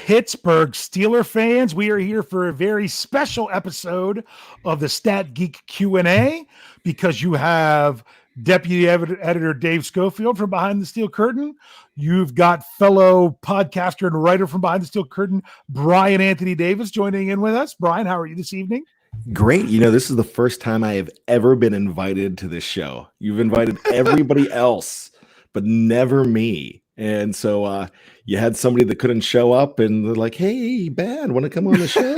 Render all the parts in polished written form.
Pittsburgh Steeler fans, we are here for a very special episode of the Stat Geek Q&A because you have Deputy Editor Dave Schofield from Behind the Steel Curtain. You've got fellow podcaster and writer from Behind the Steel Curtain, Bryan Anthony Davis, joining in with us. Bryan, how are you this evening? Great. You know, this is the first time I have ever been invited to this show. You've invited everybody else, but never me. And so you had somebody that couldn't show up and they're like, hey, Ben, want to come on the show?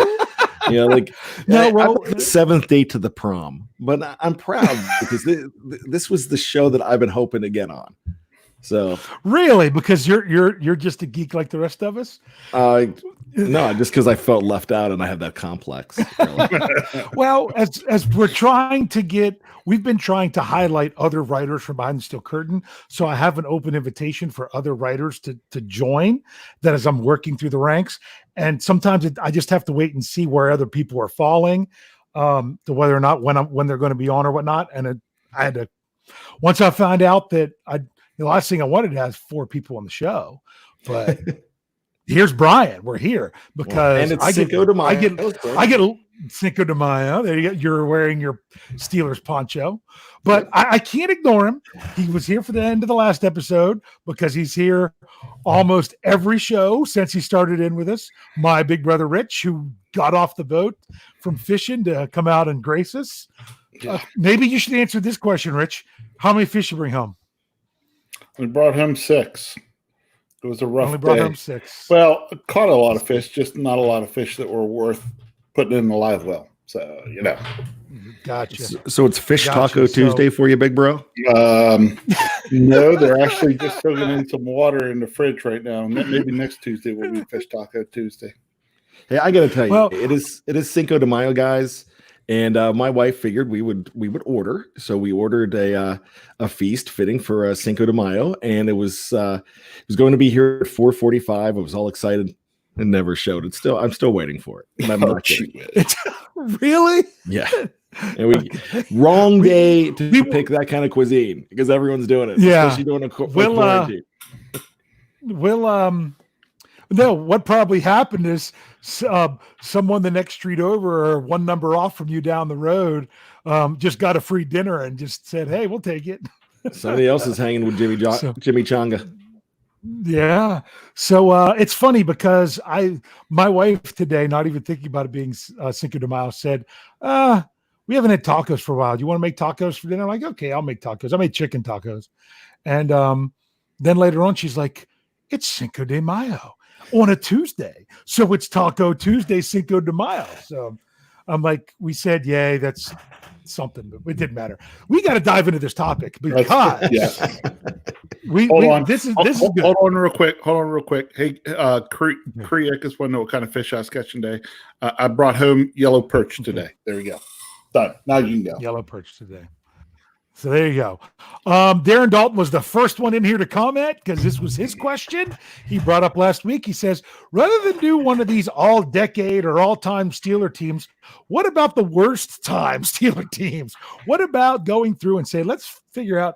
You know, like, no, well, seventh date to the prom. But I'm proud because this was the show that I've been hoping to get on. So really, because you're just a geek like the rest of us? No, just because I felt left out and I have that complex. Really. Well, as we've been trying to highlight other writers from Behind the Steel Curtain. So I have an open invitation for other writers to join that as I'm working through the ranks. And sometimes I just have to wait and see where other people are falling, to whether or not when they're going to be on or whatnot. And I had to, once I found out that the last thing I wanted to have 4 people on the show, but here's Bryan. We're here because I get Cinco de Mayo. There you go. You're wearing your Steelers poncho, but I can't ignore him. He was here for the end of the last episode because he's here almost every show since he started in with us. My big brother Rich, who got off the boat from fishing to come out and grace us. Maybe you should answer this question, Rich. How many fish you bring home? We brought home 6. It was a rough Only brought day. home 6. Well, caught a lot of fish, just not a lot of fish that were worth putting in the live well. So, you know. Gotcha. So it's Fish Taco Tuesday for you, big bro? No, they're actually just soaking in some water in the fridge right now. Maybe next Tuesday will be Fish Taco Tuesday. Hey, I got to tell you, it is Cinco de Mayo, guys. And my wife figured we would order, so we ordered a feast fitting for Cinco de Mayo, and it was going to be here at 4:45. I was all excited. It never showed. I'm still waiting for it. I'm not kidding. Really? Yeah. And wrong day to pick that kind of cuisine because everyone's doing it. Yeah. Especially doing a quarantine. No, what probably happened is someone the next street over or one number off from you down the road just got a free dinner and just said, hey, we'll take it. Somebody else is hanging with Jimmy Changa. Yeah. So it's funny because my wife today, not even thinking about it being Cinco de Mayo, said, we haven't had tacos for a while. Do you want to make tacos for dinner? I'm like, okay, I'll make tacos. I made chicken tacos. And then later on, she's like, it's Cinco de Mayo on a Tuesday. So it's Taco Tuesday, Cinco de Mayo. So I'm like, we said, yay, that's something, but it didn't matter. We got to dive into this topic because Hold on. This is good. Hold on real quick. Hey, Kriya, I just want to know what kind of fish I was catching today. I brought home yellow perch today. There we go. Done. Now you can go. Yellow perch today. So there you go. Darren Dalton was the first one in here to comment because this was his question. He brought up last week. He says, rather than do one of these all-decade or all-time Steeler teams, what about the worst-time Steeler teams? What about going through and say, let's figure out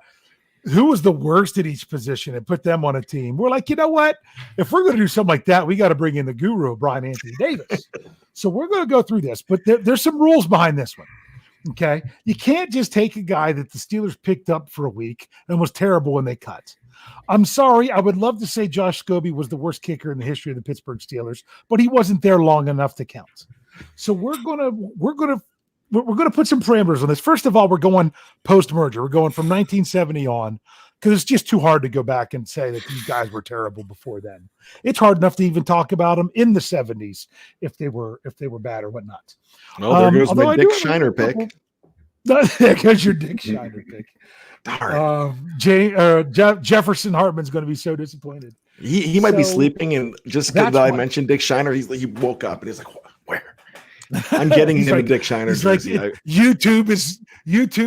who was the worst at each position and put them on a team? We're like, you know what? If we're going to do something like that, we got to bring in the guru, Bryan Anthony Davis. So we're going to go through this, but there's some rules behind this one. Okay. You can't just take a guy that the Steelers picked up for a week and was terrible when they cut. I'm sorry. I would love to say Josh Scobie was the worst kicker in the history of the Pittsburgh Steelers, but he wasn't there long enough to count. So we're going to put some parameters on this. First of all, we're going post-merger. We're going from 1970 on because it's just too hard to go back and say that these guys were terrible before then. It's hard enough to even talk about them in the 70s if they were bad or whatnot. Oh, there goes my Dick Shiner pick. There goes your Dick Shiner pick. Darn. Jefferson Hartman's going to be so disappointed. He might be sleeping, and just because I mentioned Dick Shiner, he woke up and he's like, "Where?" I'm getting him a Dick Shiner jersey. Like, YouTube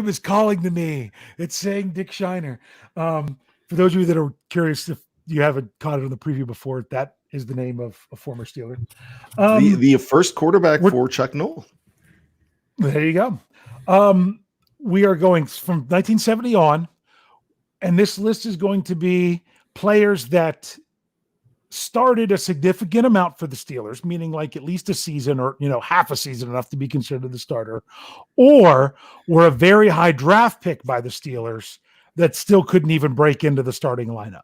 is calling to me. It's saying Dick Shiner. For those of you that are curious, if you haven't caught it on the preview before, that is the name of a former Steeler. The first quarterback for Chuck Noll. There you go. We are going from 1970 on, and this list is going to be players that started a significant amount for the Steelers, meaning like at least a season or, half a season, enough to be considered the starter, or were a very high draft pick by the Steelers that still couldn't even break into the starting lineup.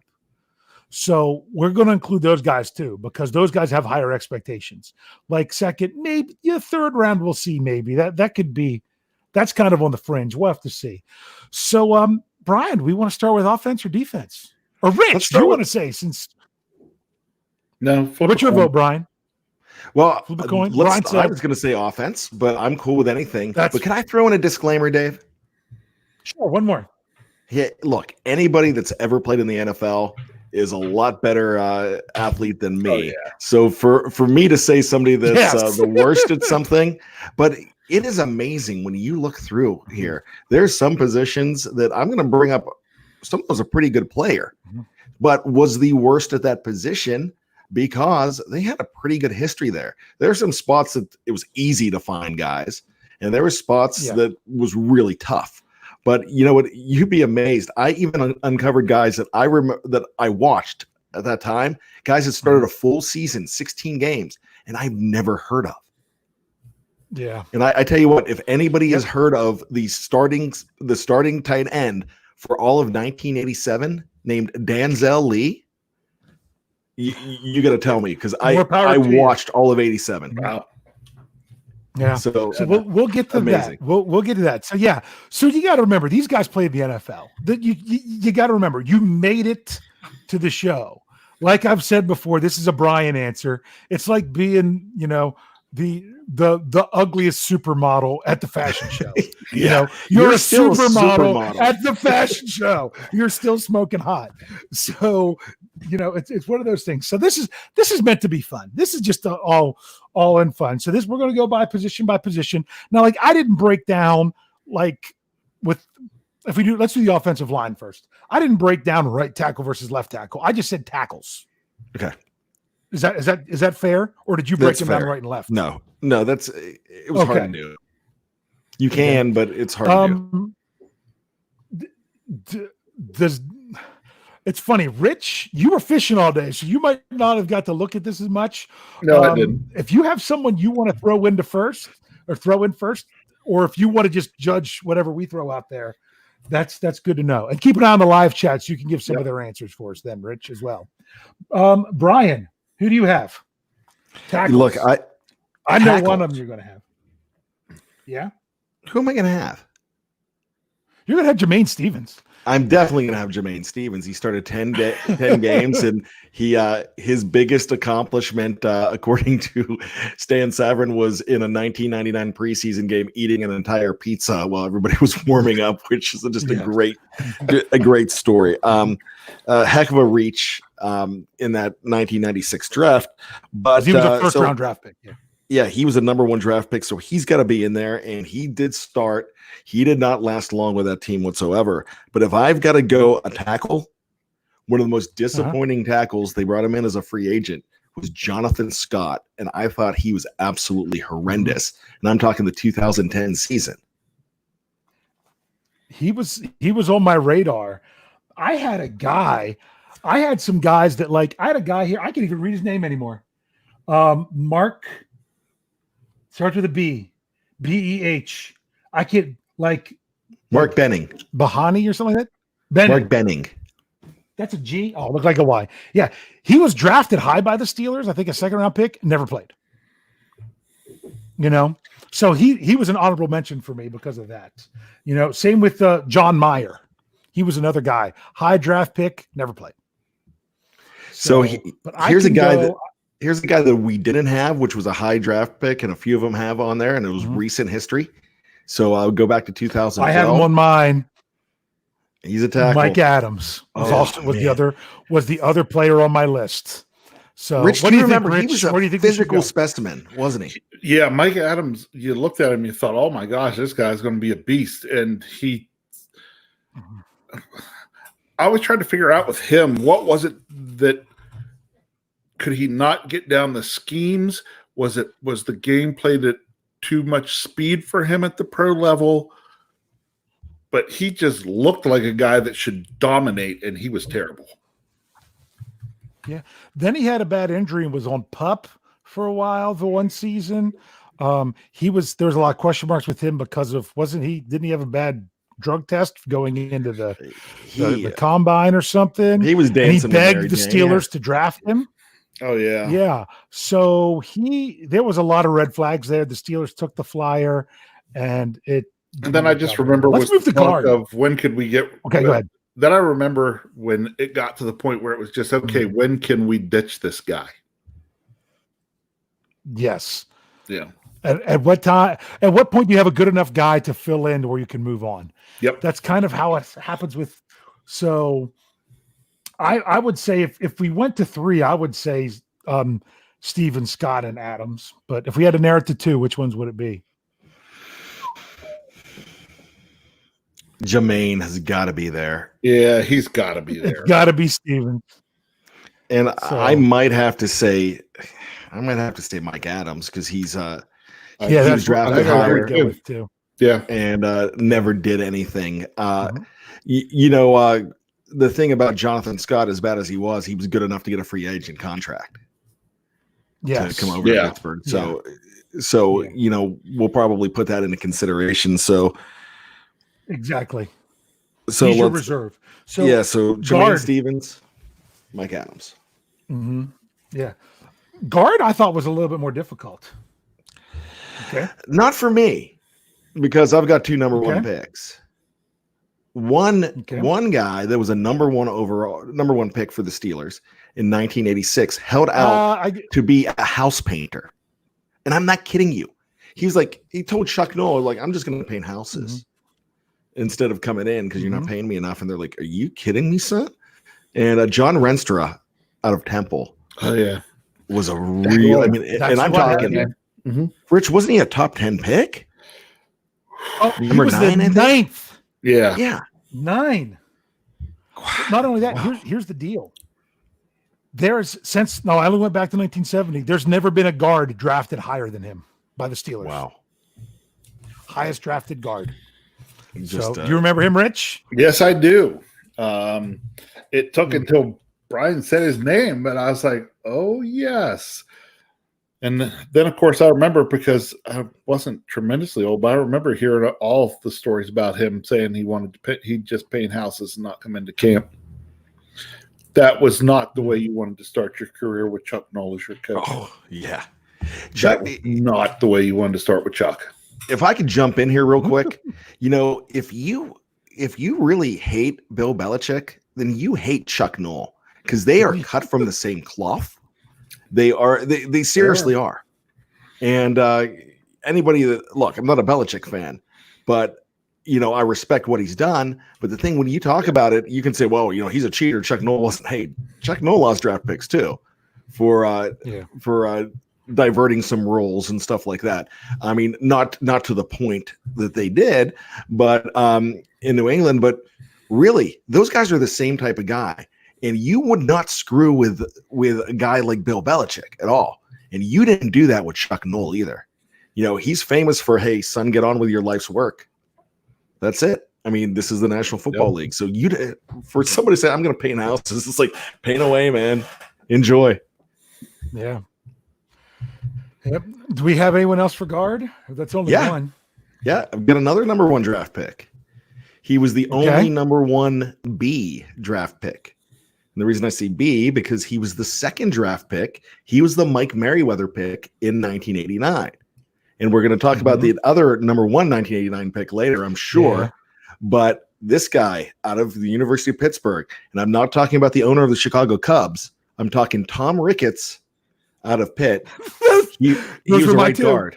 So we're going to include those guys too, because those guys have higher expectations. Like second, maybe third round, we'll see. Maybe that could be, that's kind of on the fringe. We'll have to see. So, Brian, we want to start with offense or defense? Or Rich, do you want to say since? No. What's your vote, Brian? Well, Flip a coin. I was going to say offense, but I'm cool with anything. But can I throw in a disclaimer, Dave? Sure, one more. Yeah, look, anybody that's ever played in the NFL is a lot better athlete than me. Oh, yeah. So for me to say somebody that's the worst at something, but it is amazing when you look through here. There's some positions that I'm going to bring up. Someone was a pretty good player, but was the worst at that position because they had a pretty good history there. There are some spots that it was easy to find guys, and there were spots that was really tough. But you know what? You'd be amazed. I even uncovered guys that I remember that I watched at that time, guys that started a full season, 16 games, and I've never heard of. Yeah. And I tell you what, if anybody has heard of the starting tight end for all of 1987 named Danzel Lee, you got to tell me, because I watched all of 87. Wow. Yeah. So we'll get to that. We'll get to that. So yeah. So you got to remember, these guys played the NFL. That you got to remember, you made it to the show. Like I've said before, this is a Bryan answer. It's like being, the ugliest supermodel at the fashion show. You're a supermodel at the fashion show. You're still smoking hot. So, it's one of those things. So this is meant to be fun. This is just all in fun. So we're going to go by position. Now, like I didn't break down let's do the offensive line first. I didn't break down right tackle versus left tackle. I just said tackles. Okay. Is that fair? Or did you break them down right and left? No, it was hard to do. You can, but it's hard to do. It's funny, Rich, you were fishing all day, so you might not have got to look at this as much. No, I didn't. If you have someone you want to throw in first, or if you want to just judge whatever we throw out there, that's good to know. And keep an eye on the live chat so you can give some of their answers for us then, Rich, as well. Brian, who do you have? Tackles. Look, I know one of them you're going to have. Yeah? Who am I going to have? You're going to have Jermaine Stevens. I'm definitely going to have Jermaine Stevens. He started 10 games, and his biggest accomplishment, according to Stan Savran, was in a 1999 preseason game eating an entire pizza while everybody was warming up, which is just a great story. Heck of a reach in that 1996 draft. But he was a first-round draft pick. Yeah, he was a number 1 draft pick, so he's got to be in there, and he did start. He did not last long with that team whatsoever. But if I've got to go a tackle, one of the most disappointing tackles, they brought him in as a free agent, was Jonathan Scott, and I thought he was absolutely horrendous. And I'm talking the 2010 season. He was on my radar. I had some guys that I had a guy here. I can't even read his name anymore. Mark, starts with a B, B-E-H. I can't Mark Benning. Bahani or something like that? Benning. Mark Benning. That's a G? Oh, looked like a Y. Yeah. He was drafted high by the Steelers. I think a second-round pick. Never played. So he was an honorable mention for me because of that. Same with John Mayer. He was another guy. High draft pick. Never played. So here's a guy that we didn't have, which was a high draft pick, and a few of them have on there, and it was recent history. So I'll go back to 2012. I have him on mine. He's a tackle. Mike Adams was the other player on my list. So Rich, what do you remember? Think, Rich? He was a physical specimen, wasn't he? Yeah, Mike Adams. You looked at him, you thought, "Oh my gosh, this guy's going to be a beast." And I was trying to figure out with him, what was it that could he not get down the schemes? Was the gameplay that too much speed for him at the pro level? But he just looked like a guy that should dominate, and he was terrible. Yeah. Then he had a bad injury and was on PUP for a while the one season. There was a lot of question marks with him because of didn't he have a bad drug test going into the combine or something? He was dancing. And he with begged Mary the Jane, Steelers to draft him. Oh yeah. Yeah. So there was a lot of red flags there. The Steelers took the flyer and it. And then I just remember let's move the guard of when could we get okay, go ahead. Then I remember when it got to the point where it was just okay, when can we ditch this guy? Yes. Yeah. At what point do you have a good enough guy to fill in where you can move on? Yep. That's kind of how it happens with. So I would say if we went to 3, I would say Steven, Scott, and Adams. But if we had to narrow it to 2, which ones would it be? Jermaine has got to be there. Yeah, he's got to be there. It's got to be Steven. And I might have to say Mike Adams because he was drafted higher too. Yeah, and never did anything. The thing about Jonathan Scott, as bad as he was good enough to get a free agent contract. Yes. To come over to Pittsburgh. So we'll probably put that into consideration. So exactly. So he's your reserve. So Jermaine Stevens, Mike Adams. Mm-hmm. Yeah. Guard, I thought was a little bit more difficult. Okay. Not for me, because I've got 2 number 1 picks. One guy that was a number 1 pick for the Steelers in 1986 held out to be a house painter. And I'm not kidding you. He told Chuck Noll, like, I'm just going to paint houses instead of coming in because you're not paying me enough. And they're like, are you kidding me, son? And John Renstra out of Temple. Oh, yeah. Was a real, and I'm talking, Rich, wasn't he a top 10 pick? Oh, number 9, the 9th. Yeah. Yeah. 9. Not only that, here's the deal. I only went back to 1970. There's never been a guard drafted higher than him by the Steelers. Wow. Highest drafted guard. Do you remember him, Rich? Yes, I do. It took until Bryan said his name, but I was like, oh, yes. And then, of course, I remember because I wasn't tremendously old, but I remember hearing all the stories about him saying he'd just paint houses and not come into camp. That was not the way you wanted to start your career with Chuck Noll as your coach. Oh, yeah. Chuck, not the way you wanted to start with Chuck. If I could jump in here real quick, if you really hate Bill Belichick, then you hate Chuck Noll because they are cut from the same cloth. They seriously are. And anybody look, I'm not a Belichick fan, but I respect what he's done. But the thing, when you talk about it, you can say, well, he's a cheater. Chuck Noll wasn't. Hey, Chuck Noll lost draft picks too for diverting some roles and stuff like that. I mean, not to the point that they did, but in New England. But really, those guys are the same type of guy. And you would not screw with a guy like Bill Belichick at all. And you didn't do that with Chuck Noll either. He's famous for, hey, son, get on with your life's work. That's it. I mean, this is the National Football League. So for somebody to say, I'm going to paint houses, it's like, paint away, man. Enjoy. Yeah. Yep. Do we have anyone else for guard? That's only one. Yeah, I've got another number 1 draft pick. He was the only number 1B draft pick. And the reason I say B, because he was the 2nd draft pick. He was the Mike Merriweather pick in 1989. And we're going to talk about the other number 1 1989 pick later, I'm sure. Yeah. But this guy out of the University of Pittsburgh, and I'm not talking about the owner of the Chicago Cubs. I'm talking Tom Ricketts out of Pitt. He was a right guard.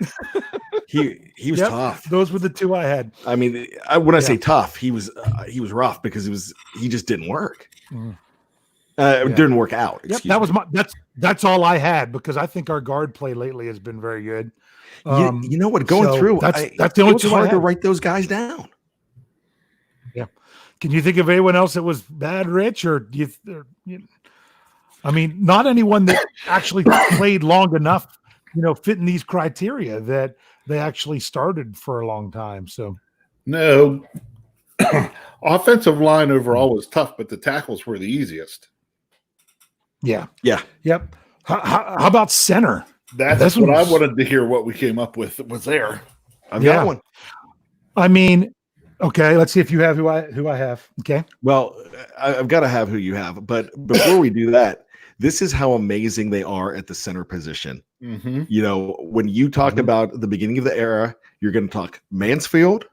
He was tough. Those were the 2 I had. I mean, when I say tough, he was rough because he just didn't work. It didn't work out. That's all I had because I think our guard play lately has been very good. You know what? Going through that's the only. It's hard to write those guys down. Yeah. Can you think of anyone else that was bad, Rich, or do you? I mean, not anyone that actually played long enough, fit in these criteria that they actually started for a long time. So, no, offensive line overall was tough, but the tackles were the easiest. Yeah. Yeah. Yep. How about center? That's This what I one's- wanted to hear. What we came up with was there. I've got one. I mean, okay, let's see if you have who I have. Okay. Well, I've got to have who you have. But before we do that, this is how amazing they are at the center position. Mm-hmm. You know, when you talk about the beginning of the era, you're going to talk Mansfield.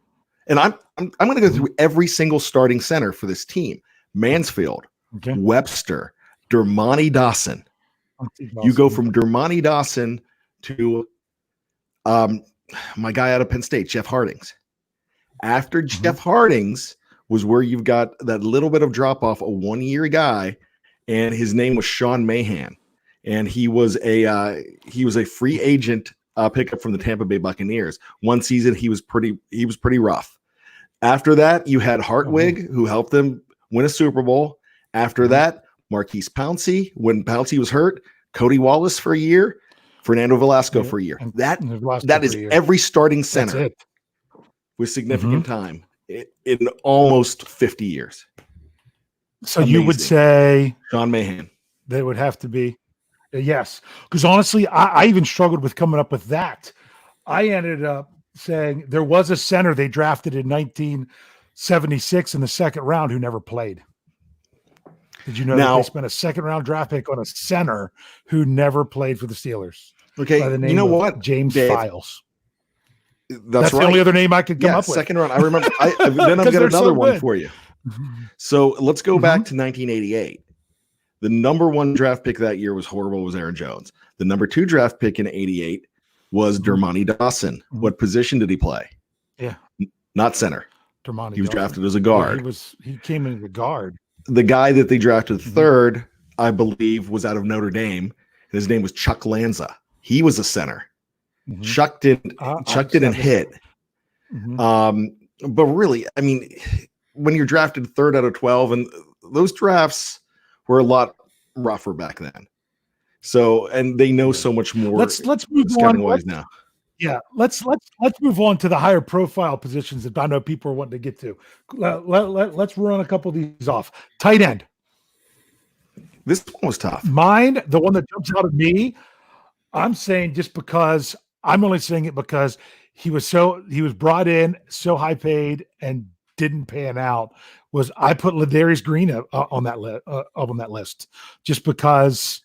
And I'm going to go through every single starting center for this team. Mansfield, Okay. Webster, Dermontti Dawson. You go from Dermontti Dawson to my guy out of Penn State, Jeff Hardings. After Jeff Hardings was where you've got that little bit of drop off, a 1-year guy, and his name was Sean Mahan, and he was a free agent pickup from the Tampa Bay Buccaneers. One season he was pretty rough. After that, you had Hartwig, who helped them win a Super Bowl. After that, Marquise Pouncey, when Pouncey was hurt, Cody Wallace for a year, Fernando Velasco for a year. That is every starting center with significant time in almost 50 years. So you would say Sean Mahan. They would have to be. Yes. Because honestly, I even struggled with coming up with that. I ended up saying there was a center they drafted in 1976 in the second round who never played. Did you know that they spent a second round draft pick on a center who never played for the Steelers? Okay, you know what? James Dave, Files. That's right. The only other name I could come up with. Second round. I remember. Then I've got another one for you. So let's go back to 1988. The number 1 draft pick that year was horrible, was Aaron Jones. The number 2 draft pick in 88 was Dermontti Dawson. What position did he play? Yeah. Not center. Dermontti He was Dawson. drafted as a guard. He came in the guard. The guy that they drafted third, I believe, was out of Notre Dame, and his name was Chuck Lanza. He was a center. Chuck didn't hit. But really, I mean, when you're drafted third out of 12, and those drafts were a lot rougher back then. So, and they know so much more. Let's move on now. Yeah, let's move on to the higher profile positions that I know people are wanting to get to. Let's run a couple of these off. Tight end. This one was tough. Mine, the one that jumps out at me, I'm saying just because I'm only saying it because he was brought in so high paid and didn't pan out. Was I put Ladarius Green on that list just because.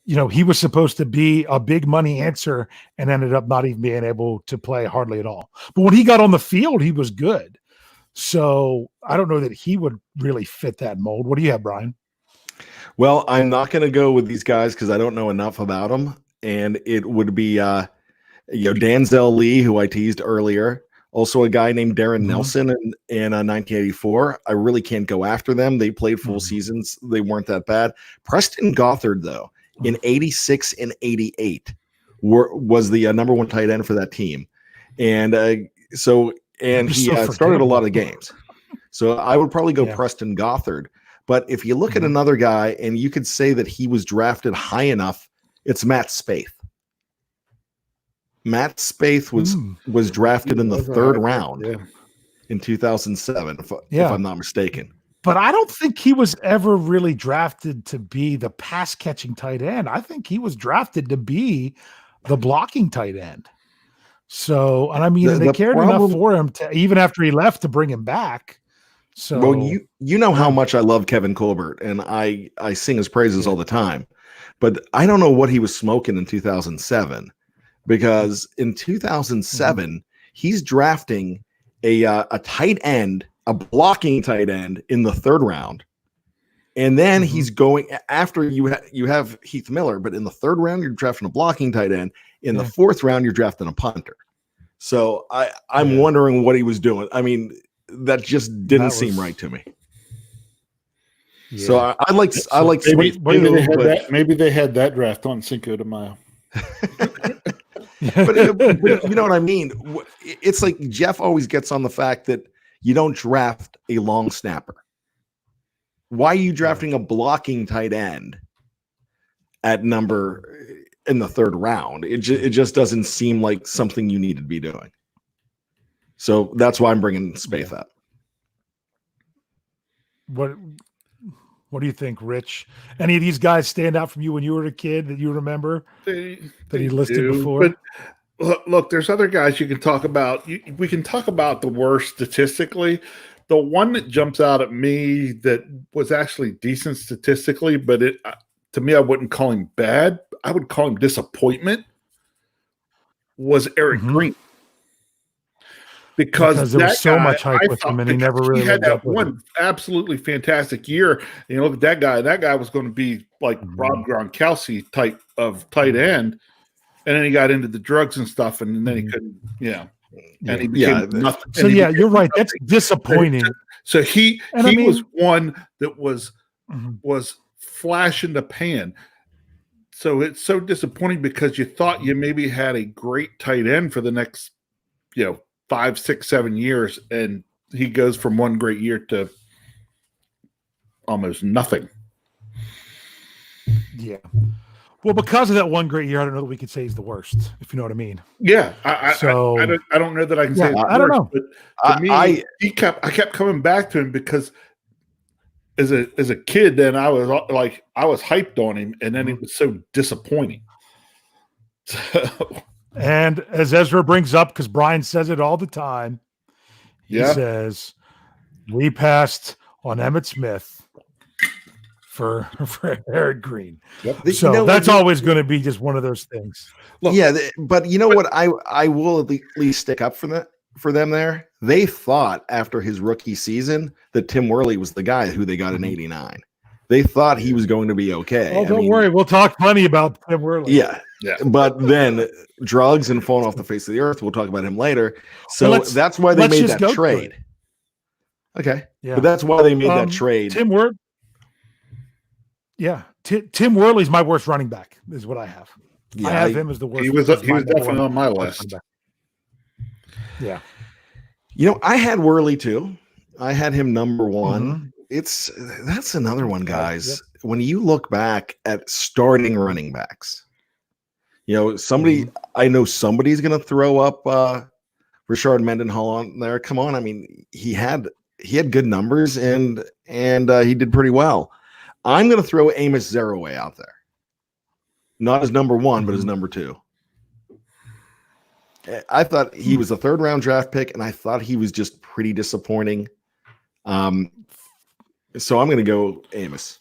You know, he was supposed to be a big money answer and ended up not even being able to play hardly at all. But when he got on the field, he was good. So I don't know that he would really fit that mold. What do you have, Bryan? Well, I'm not going to go with these guys because I don't know enough about them. And it would be, Danzel Lee, who I teased earlier. Also a guy named Darren Nelson in 1984. I really can't go after them. They played full seasons. They weren't that bad. Preston Gothard, though, in 86 and 88 was the number 1 tight end for that team. And he started a lot of games. So I would probably go Preston Gothard. But if you look at another guy and you could say that he was drafted high enough, it's Matt Spaeth. Matt Spaeth was drafted in the 3rd round in 2007, if I'm not mistaken. But I don't think he was ever really drafted to be the pass catching tight end. I think he was drafted to be the blocking tight end. So, and I mean, they cared enough for him to, even after he left, to bring him back. So, well, you know how much I love Kevin Colbert, and I sing his praises all the time. But I don't know what he was smoking in 2007, because in 2007 he's drafting a tight end. A blocking tight end in the 3rd round. And then he's going after you have Heath Miller, but in the 3rd round, you're drafting a blocking tight end. In the 4th round, you're drafting a punter. So I'm wondering what he was doing. I mean, that just didn't seem right to me. Yeah. So I like maybe they had that draft on Cinco de Mayo. but you know what I mean? It's like Jeff always gets on the fact that you don't draft a long snapper. Why are you drafting a blocking tight end at number in the 3rd round? It just doesn't seem like something you need to be doing. So that's why I'm bringing Spaeth up. What What do you think, Rich? Any of these guys stand out from you when you were a kid that you remember They he listed do, before? But look, there's other guys you can talk about. We can talk about the worst statistically. The one that jumps out at me that was actually decent statistically, but to me, I wouldn't call him bad. I would call him disappointment, was Eric Green. Because there was so much hype I with thought, him, and he never really had lived that up with one absolutely fantastic year. And look at that guy. That guy was going to be like Rob Gronkowski type of tight end, and then he got into the drugs and stuff, and then he couldn't. And he became nothing. So you're right. That's disappointing. So he was one that was flash in the pan. So it's so disappointing because you thought you maybe had a great tight end for the next, 5, 6, 7 years, and he goes from one great year to almost nothing. Yeah. Well, because of that one great year, I don't know that we could say he's the worst, if you know what I mean. Yeah. I don't know that I can say it's I don't know. But to me, I kept coming back to him because as a kid, then I was hyped on him, and then it was so disappointing. So. And as Ezra brings up, because Brian says it all the time, he says, we passed on Emmitt Smith for Eric Green. Yep. So that's always going to be just one of those things. Look, but you know what? I will at least stick up for them there. They thought after his rookie season that Tim Worley was the guy who they got in '89. They thought he was going to be okay. Oh, don't worry. We'll talk plenty about Tim Worley. Yeah. But then drugs and falling off the face of the earth. We'll talk about him later. So that's why they made that trade. Okay. Yeah. But that's why they made that trade. Tim Worley. Yeah. Tim Worley's my worst running back, is what I have. Yeah, I have him as the worst. He was definitely on my list. Yeah. I had Worley too. I had him number one. That's another one, guys. Yep. When you look back at starting running backs, I know somebody's going to throw up Rashard Mendenhall on there. Come on, I mean, he had good numbers and he did pretty well. I'm going to throw Amos Zeraway out there, not as number one, but as number two. I thought he was a 3rd round draft pick, and I thought he was just pretty disappointing. So I'm going to go Amos.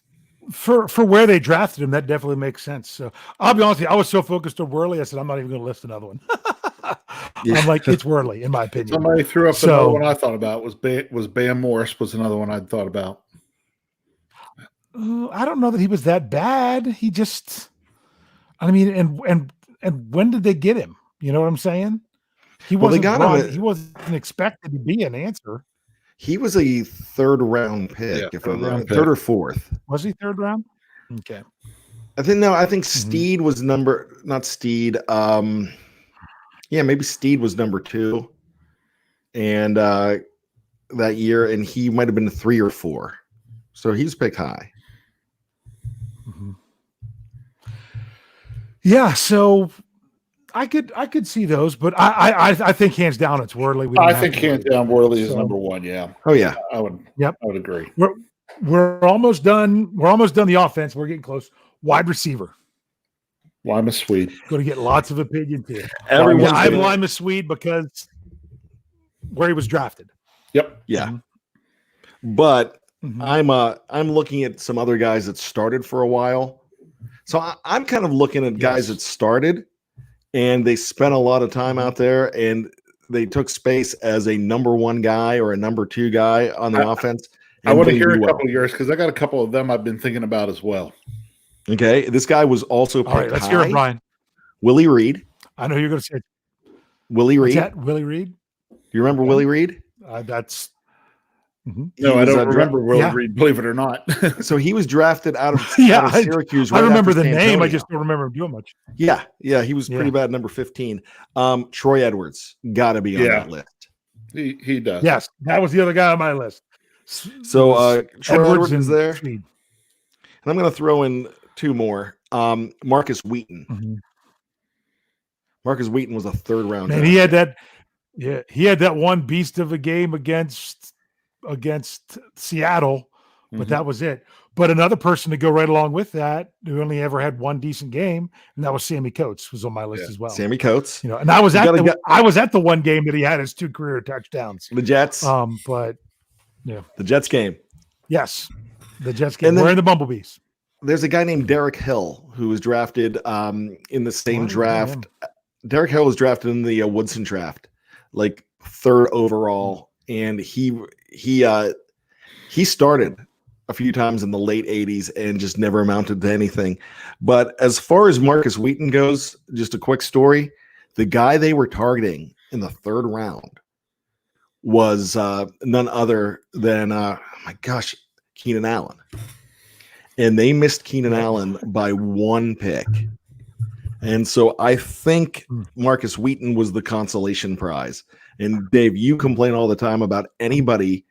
For where they drafted him, that definitely makes sense. So I'll be honest with you, I was so focused on Worley, I said, I'm not even going to list another one. I'm like, it's Worley, in my opinion. Somebody threw up another one I thought about was Bam Morris was another one I'd thought about. I don't know that he was that bad. He just, I mean, and when did they get him? You know what I'm saying? He wasn't expected to be an answer. He was a 3rd round pick, if I'm not 3rd or 4th. Was he 3rd round? Okay. I think Steed was not Steed. Maybe Steed was number 2. And that year, and he might have been 3 or 4. So he's picked high. Yeah, so I could see those, but I think hands down it's Worley. I think hands down Worley is number 1. Yeah. Oh yeah. I would. Yep. I would agree. We're almost done. We're almost done the offense. We're getting close. Wide receiver. Lima Swede. Going to get lots of opinions here. I have Lima Swede because where he was drafted. Yep. Yeah. But I'm looking at some other guys that started for a while. So I'm kind of looking at guys that started and they spent a lot of time out there and they took space as a number 1 guy or a number 2 guy on the offense. I want to hear a couple of yours because I got a couple of them I've been thinking about as well. Okay. This guy was also picked high. Let's hear it, Brian. Willie Reed. I know you're going to say Willie Reed. Willie Reed? You remember Willie Reed? That's No, I don't remember Willie Reed, believe it or not. So he was drafted out of Syracuse. I remember the name. I just don't remember him doing much. Yeah. He was pretty bad, number 15. Troy Edwards, got to be on that list. He does. Yes, that was the other guy on my list. So Troy Edwards is there. Speed. And I'm going to throw in 2 more. Marcus Wheaton. Marcus Wheaton was a 3rd round. And he had that. Yeah, he had that one beast of a game against Seattle, but that was it. But another person to go right along with that, who only ever had one decent game, and that was Sammy Coates, was on my list as well. Sammy Coates. And I was at the one game that he had his 2 career touchdowns. The Jets. But the Jets game. Yes, the Jets game. We're in the Bumblebees. There's a guy named Derek Hill who was drafted in the same draft. Derek Hill was drafted in the Woodson draft, like 3rd overall, and he started a few times in the late 80s and just never amounted to anything. But as far as Marcus Wheaton goes, just a quick story. The guy they were targeting in the 3rd round was none other than, Keenan Allen. And they missed Keenan Allen by 1 pick. And so I think Marcus Wheaton was the consolation prize. And Dave, you complain all the time about anybody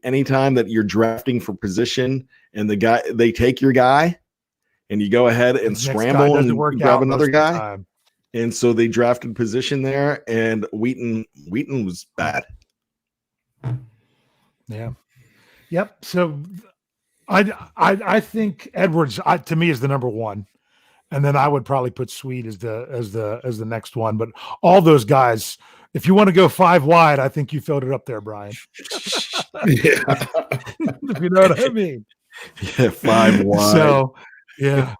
anytime that you're drafting for position and they take your guy and you go ahead and scramble and grab another guy. And so they drafted position there, and Wheaton was bad. Yeah. Yep. So I think Edwards to me is the number 1. And then I would probably put Sweet as the next one. But all those guys, if you want to go 5 wide, I think you filled it up there, Brian. Yeah. If you know what I mean. Yeah, 5 wide. So, yeah.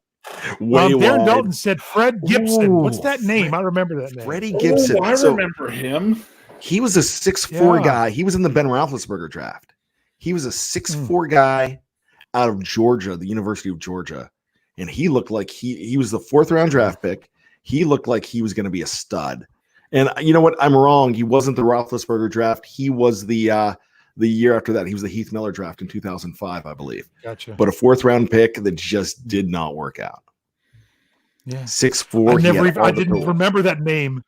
Darren Dalton said Fred Gibson. Ooh, what's that name? I remember that name. Freddie Gibson. I remember him. He was a 6'4" guy. He was in the Ben Roethlisberger draft. He was a 6'4" guy out of Georgia, the University of Georgia. And he looked like he was the 4th round draft pick. He looked like he was going to be a stud. And you know what? I'm wrong. He wasn't the Roethlisberger draft. He was the year after that. He was the Heath Miller draft in 2005, I believe. Gotcha. But a 4th round pick that just did not work out. Yeah. 6'4". I didn't remember that name.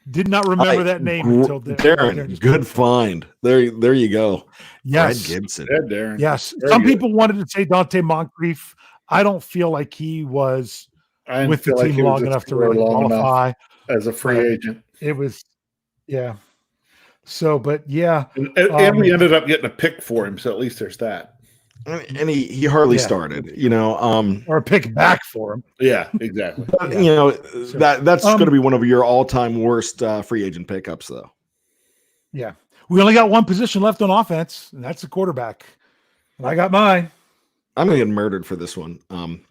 Did not remember that name until Darren. Good find. There you go. Yes. Fred Gibson. Yeah, Darren. Yes. Some people wanted to say Dante Moncrief. I don't feel like he was with the team long enough to really qualify as a free agent. It was, yeah. So, but yeah. And we ended up getting a pick for him. So at least there's that. And he hardly started, or a pick back for him. Yeah, exactly. But, that's going to be one of your all-time worst free agent pickups, though. Yeah. We only got one position left on offense, and that's the quarterback. And I got mine. I'm going to get murdered for this one. I'm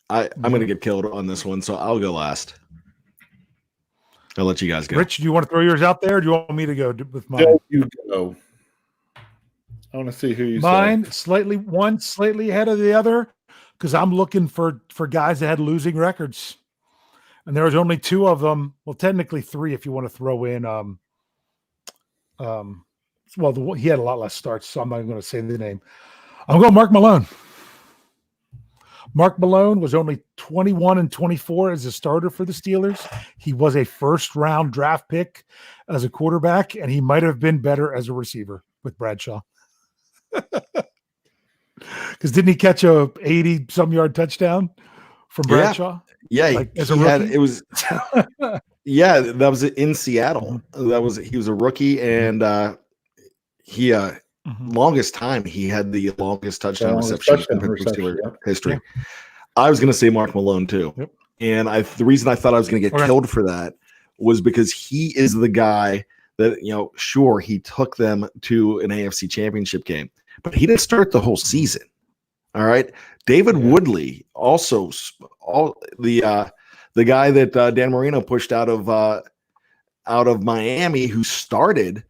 going to get killed on this one, so I'll go last. I'll let you guys go. Rich, do you want to throw yours out there, or do you want me to go with mine? Go, you go. I want to see who you mine say. slightly ahead of the other, because I'm looking for guys that had losing records, and there was only 2 of them. Well, technically 3 if you want to throw in. He had a lot less starts, so I'm not going to say the name. I'm going Mark Malone. Mark Malone was only 21-24 as a starter for the Steelers. He was a 1st round draft pick as a quarterback, and he might have been better as a receiver with Bradshaw. Because didn't he catch a 80-some yard touchdown from Bradshaw? Yeah, that was in Seattle. He was a rookie, and longest time he had the longest touchdown reception in Steelers history. Yeah. I was going to say Mark Malone too, and the reason I thought I was going to get killed for that was because he is the guy that sure, he took them to an AFC Championship game, but he didn't start the whole season. All right, David Woodley also the guy that Dan Marino pushed out of Miami, who started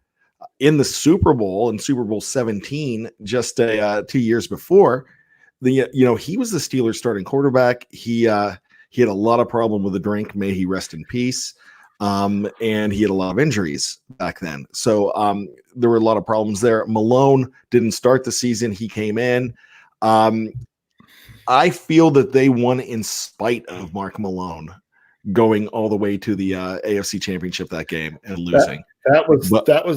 in the Super Bowl in Super Bowl 17 just 2 years before. He was the Steelers starting quarterback. He had a lot of problem with the drink. May he rest in peace. And he had a lot of injuries back then. So there were a lot of problems there. Malone didn't start the season. He came in. I feel that they won in spite of Mark Malone going all the way to the AFC Championship that game and losing. That was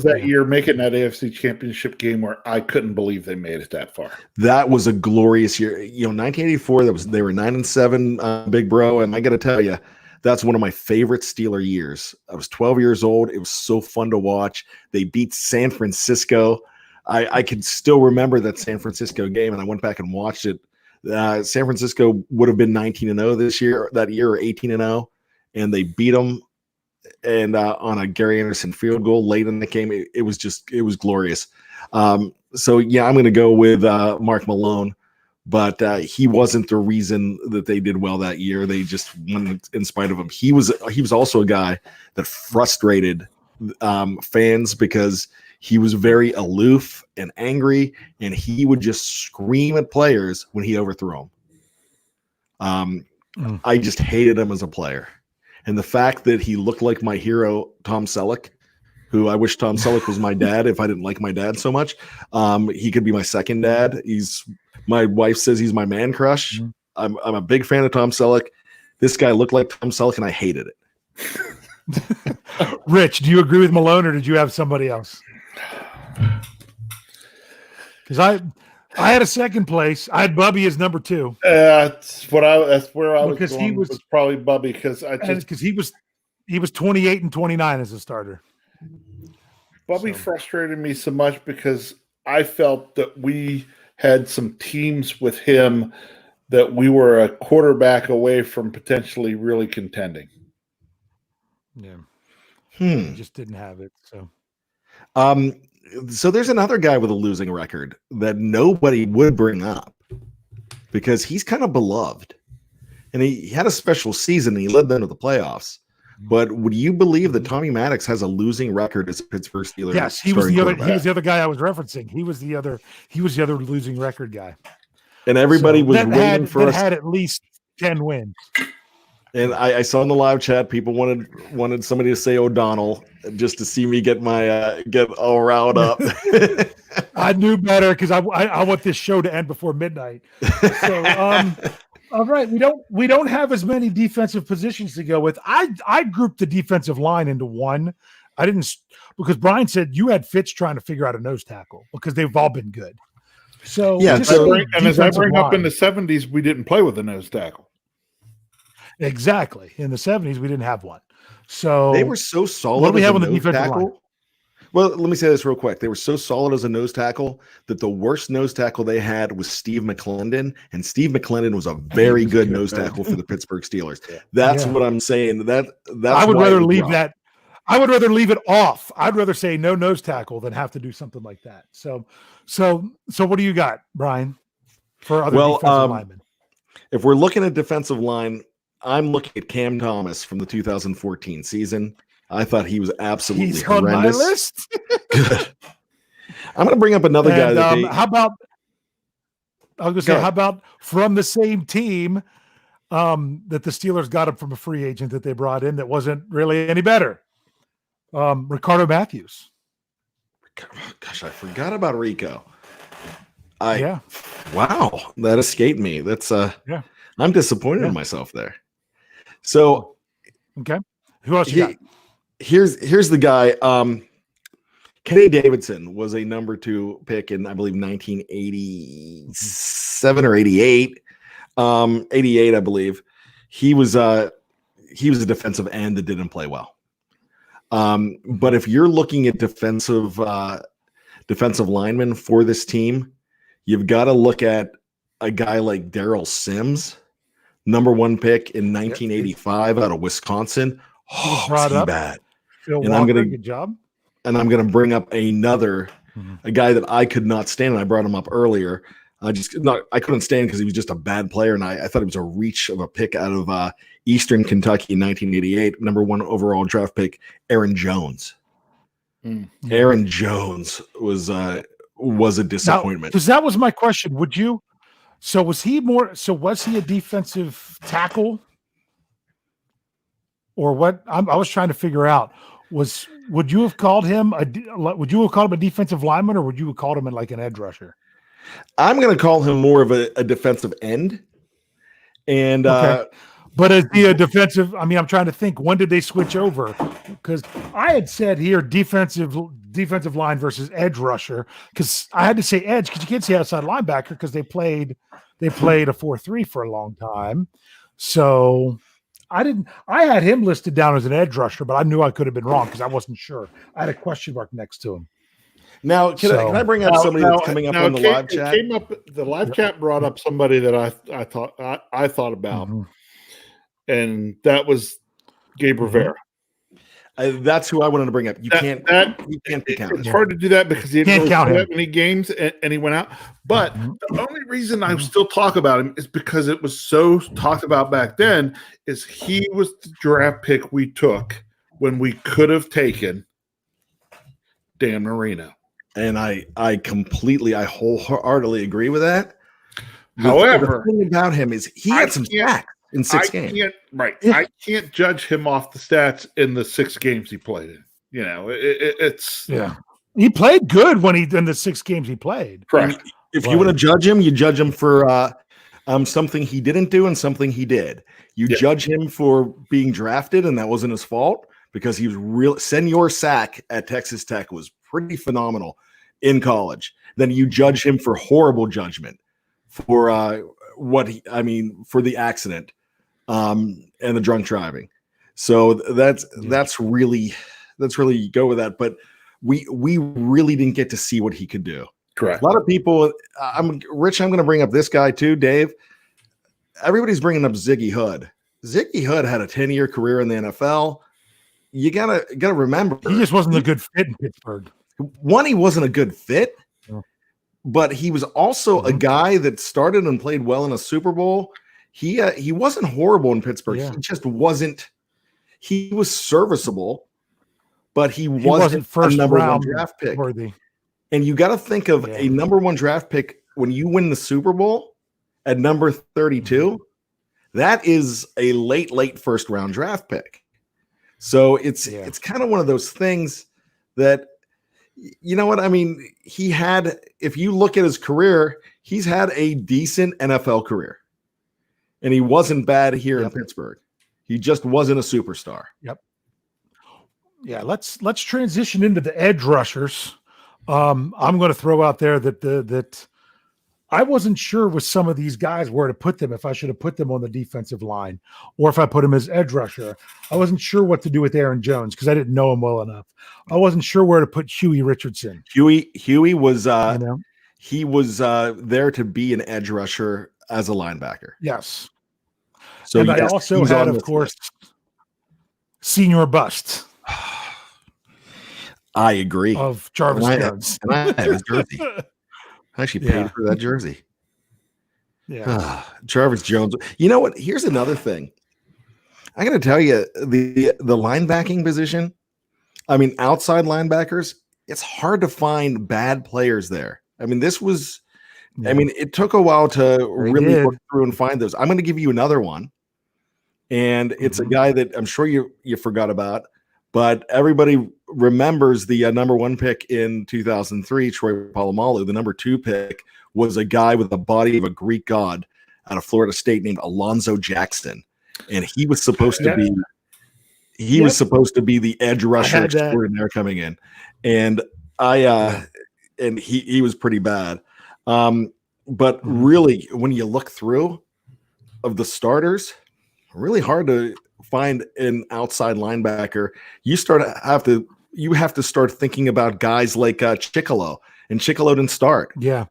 that year making that AFC Championship game where I couldn't believe they made it that far. That was a glorious year. 1984. They were 9-7, big bro, and I got to tell you, that's one of my favorite Steeler years. I was 12 years old. It was so fun to watch. They beat San Francisco. I could still remember that San Francisco game, and I went back and watched it. San Francisco would have been 19-0 that year, or 18-0, and they beat them. And on a Gary Anderson field goal late in the game, it was glorious. So yeah, I'm going to go with Mark Malone, but he wasn't the reason that they did well that year. They just won in spite of him. He was also a guy that frustrated fans because he was very aloof and angry, and he would just scream at players when he overthrew them. I just hated him as a player. And the fact that he looked like my hero, Tom Selleck, who I wish Tom Selleck was my dad if I didn't like my dad so much. He could be my second dad. My wife says he's my man crush. I'm a big fan of Tom Selleck. This guy looked like Tom Selleck, and I hated it. Rich, do you agree with Malone, or did you have somebody else? Because I had a second place. I had Bubby as number 2. That's where I was going. He was probably Bubby because he was 28 and 29 as a starter. Bubby frustrated me so much because I felt that we had some teams with him that we were a quarterback away from potentially really contending. Yeah. He just didn't have it. So there's another guy with a losing record that nobody would bring up because he's kind of beloved, and he had a special season and he led them to the playoffs. But would you believe that Tommy Maddox has a losing record as a Pittsburgh Steelers? Yes, he was the other. He was the other guy I was referencing. He was the other losing record guy. And everybody was waiting for us. Had at least 10 wins. And I saw in the live chat people wanted somebody to say O'Donnell just to see me get all riled up. I knew better because I want this show to end before midnight. So all right, we don't have as many defensive positions to go with. I grouped the defensive line into one. I didn't, because Brian said you had Fitz trying to figure out a nose tackle because they've all been good. So yeah, as I bring up in the 70s, we didn't play with a nose tackle. Exactly. In the 70s, we didn't have one. So they were so solid. What do we have on the nose defensive tackle? line? Well, let me say this real quick. They were so solid as a nose tackle that the worst nose tackle they had was Steve McClendon, and Steve McClendon was a very good nose tackle for the Pittsburgh Steelers. That's what I'm saying. That's I would rather leave that. I would rather leave it off. I'd rather say no nose tackle than have to do something like that. So what do you got, Brian, for other defensive linemen? If we're looking at defensive line, I'm looking at Cam Thomas from the 2014 season. I thought he was absolutely horrendous. On my list. I'm going to bring up another guy. How about from the same team that the Steelers got him from a free agent that they brought in that wasn't really any better? Ricardo Matthews. Gosh, I forgot about Rico. Wow, that escaped me. That's I'm disappointed in myself there. So, okay, who else you got? Here's the guy. Kenny Davidson was a number 2 pick in, I believe, 1987 or 88. 88, I believe. He was a defensive end that didn't play well. But if you're looking at defensive linemen for this team, you've got to look at a guy like Darrell Sims, number 1 pick in 1985 out of Wisconsin. Oh, was he bad? Phil Walker, good job. And I'm going to bring up a guy that I could not stand, and I brought him up earlier. I couldn't stand because he was just a bad player, and I thought it was a reach of a pick out of Eastern Kentucky in 1988, number 1 overall draft pick, Aaron Jones. Aaron Jones was a disappointment. Because that was my question. Was he a defensive tackle? Or what? I was trying to figure out. Would you have called him a defensive lineman, or would you have called him like an edge rusher? I'm going to call him more of a defensive end. And but is he a defensive? I mean, I'm trying to think. When did they switch over? Because I had said here defensive line versus edge rusher. Because I had to say edge because you can't say outside linebacker because they played a 4-3 for a long time. So I had him listed down as an edge rusher, but I knew I could have been wrong because I wasn't sure. I had a question mark next to him. Now, can I bring up somebody that's coming up on the live chat? The live chat brought up somebody that I thought about, and that was Gabe Rivera. That's who I wanted to bring up. You can't be counted. It's hard to do that because he didn't really play that many games and he went out. But the only reason I still talk about him is because it was so talked about back then. Is he was the draft pick we took when we could have taken Dan Marino. And I wholeheartedly agree with that. However, the thing about him is he had some stats in 6 games. I can't judge him off the stats in the 6 games he played in. You know, it's he played good when in the 6 games he played. Correct. If you want to judge him, you judge him for something he didn't do and something he did. You judge him for being drafted, and that wasn't his fault because he was real. Senior sack at Texas Tech was pretty phenomenal in college. Then you judge him for horrible judgment for for the accident and the drunk driving. So that's really go with that. But we really didn't get to see what he could do. Correct. A lot of people. I'm going to bring up this guy too, Dave. Everybody's bringing up Ziggy Hood. Ziggy Hood had a 10-year career in the NFL. You gotta remember, he just wasn't a good fit in Pittsburgh. One, he wasn't a good fit, but he was also a guy that started and played well in a Super Bowl. He wasn't horrible in Pittsburgh. He just wasn't. He was serviceable, but he wasn't first number one draft pick. Worthy. And you got to think of a number one draft pick when you win the Super Bowl at number 32. That is a late first round draft pick. So it's kind of one of those things that, you know what I mean? He had, if you look at his career, he's had a decent NFL career, and he wasn't bad here in Pittsburgh. He just wasn't a superstar. Yep. Yeah. Let's transition into the edge rushers. I'm going to throw out there that I wasn't sure with some of these guys where to put them, if I should have put them on the defensive line or if I put him as edge rusher. I wasn't sure what to do with Aaron Jones because I didn't know him well enough. I wasn't sure where to put Huey Richardson. Huey was he was there to be an edge rusher as a linebacker. Yes. So and I also had, of course, senior bust. I agree. Of Jarvis Jones. And I had his jersey. I actually paid for that jersey. Yeah. Jarvis Jones. You know what? Here's another thing. I got to tell you, the linebacking position, I mean, outside linebackers, it's hard to find bad players there. I mean, it took a while to really look through and find those. I'm going to give you another one. And it's a guy that I'm sure you forgot about, but everybody remembers the number 1 pick in 2003, Troy Polamalu. The number 2 pick was a guy with the body of a Greek god out of Florida State named Alonzo Jackson. And he was supposed to be was supposed to be the edge rusher extraordinaire coming in. And and he was pretty bad. But really, when you look through of the starters, really hard to find an outside linebacker. You have to start thinking about guys like Chicolo, and Chicolo didn't start. Yeah,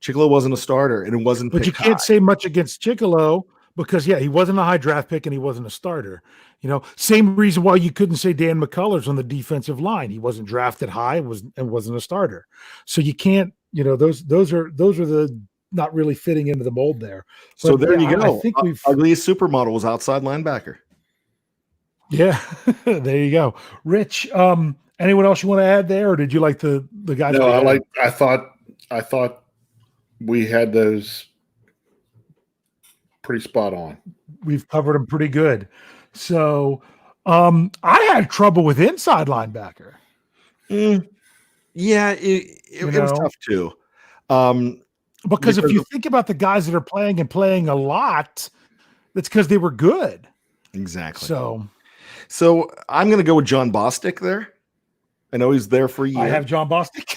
Chicolo wasn't a starter, and it wasn't. But you can't say much against Chicolo because he wasn't a high draft pick and he wasn't a starter. You know, same reason why you couldn't say Dan McCullers on the defensive line. He wasn't drafted high, wasn't a starter. So you can't. You know, those are the not really fitting into the mold there. But so there you go. I think ugliest supermodel was outside linebacker. Yeah, there you go. Rich, anyone else you want to add there, or did you like the guys? No, I thought we had those pretty spot on. We've covered them pretty good. So I had trouble with inside linebacker. Yeah, it was tough too. Because if you think about the guys that are playing a lot, that's because they were good. Exactly. So I'm going to go with John Bostic there. I know he's there for you. I have John Bostic.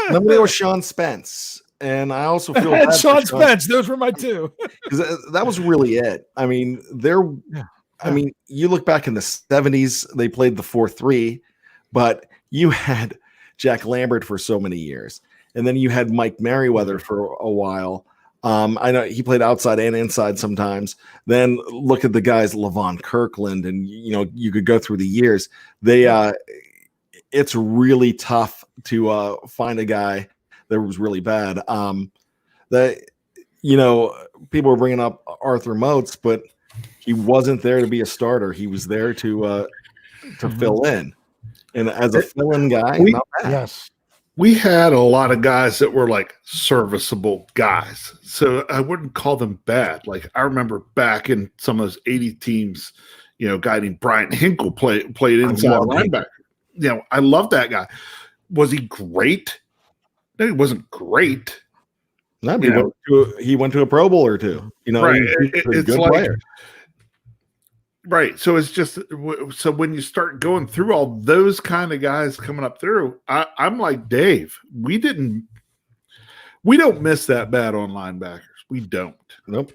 Number 2 was Sean Spence. And I also feel bad Sean Spence. Those were my 2. Because that was really it. I mean, I mean, you look back in the 70s, they played the 4-3, but you had Jack Lambert for so many years. And then you had Mike Merriweather for a while. I know he played outside and inside sometimes. Then look at the guys, Levon Kirkland, and you could go through the years. It's really tough to find a guy that was really bad. People were bringing up Arthur Moats, but he wasn't there to be a starter. He was there to fill in, and as a fill-in guy, not bad. Yes. We had a lot of guys that were like serviceable guys. So I wouldn't call them bad. Like I remember back in some of those 80 teams, a guy named Brian Hinkle played inside linebacker. I love that guy. Was he great? No, he wasn't great. No, he went to a Pro Bowl or two. Right. He's a good player. Right. So it's just so when you start going through all those kind of guys coming up through, I'm like Dave. We don't miss that bad on linebackers. We don't. Nope.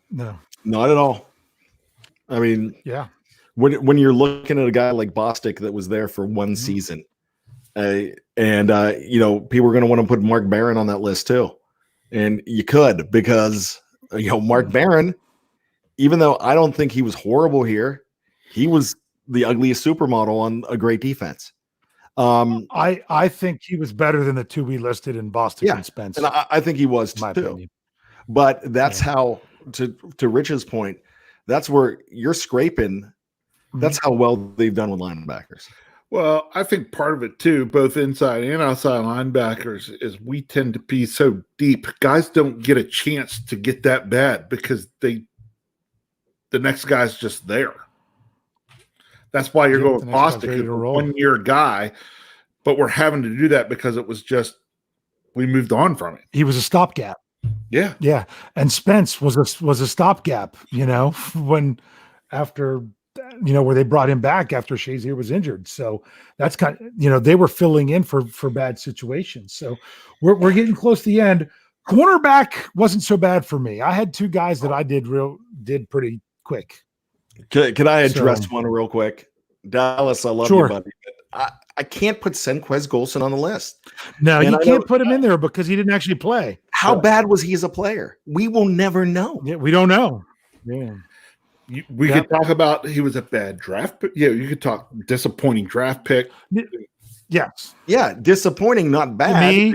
No. Not at all. I mean, yeah. When you're looking at a guy like Bostic that was there for one season, and people are going to want to put Mark Barron on that list too, and you could because Mark Barron. Even though I don't think he was horrible here, he was the ugliest supermodel on a great defense. I think he was better than the two we listed in Boston and Spence. And I think he was too. Opinion. But that's how, to Rich's point, that's where you're scraping. That's how well they've done with linebackers. Well, I think part of it too, both inside and outside linebackers, is we tend to be so deep. Guys don't get a chance to get that bad because the next guy's just there. That's why you're going Bostic is a 1-year guy, but we're having to do that because it was just we moved on from it. He was a stopgap. Yeah. Yeah. And Spence was a stopgap, when after where they brought him back after Shazier was injured. So that's kind of, they were filling in for bad situations. So we're getting close to the end. Cornerback wasn't so bad for me. I had two guys that I did pretty quick. Can I address one real quick? Dallas, I love you, buddy. I can't put Senquez Golson on the list. No, you can't put him in there because he didn't actually play. How bad was he as a player? We will never know. Yeah, we don't know. Yeah. We could talk about he was a bad draft pick. Yeah, you could talk disappointing draft pick. Yes. Yeah, disappointing, not bad. Me,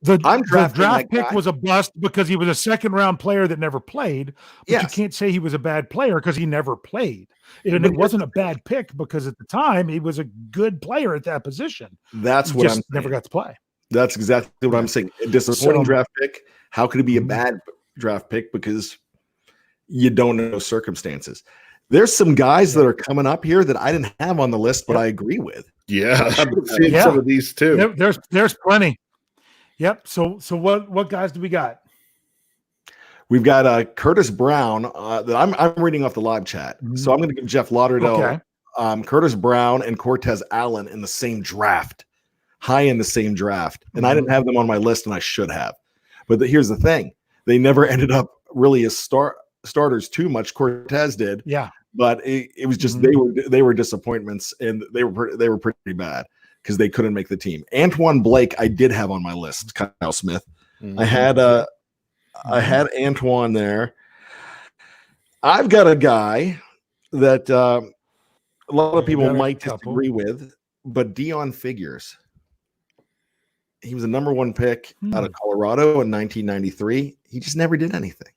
the draft pick guy. was a bust because he was a second-round player that never played. But you can't say he was a bad player because he never played. And it wasn't a bad pick because at the time he was a good player at that position. That's what I'm saying. Never got to play. That's exactly what I'm saying. A disappointing draft pick. How could it be a bad draft pick? Because you don't know circumstances. There's some guys that are coming up here that I didn't have on the list, but I agree with. Yeah, I've been seeing some of these too. There's plenty. Yep. So what guys do we got? We've got Curtis Brown that I'm reading off the live chat. So I'm going to give Jeff Lauderdale, Curtis Brown, and Cortez Allen in the same draft, high in the same draft. And I didn't have them on my list, and I should have. But here's the thing: they never ended up really as starters too much. Cortez did. Yeah. But it was just they were disappointments, and they were pretty bad because they couldn't make the team. Antoine Blake I did have on my list. Kyle Smith. I had Antoine there. I've got a guy that a lot of people might disagree with, but Dion Figures. He was a number 1 pick out of Colorado in 1993. He just never did anything.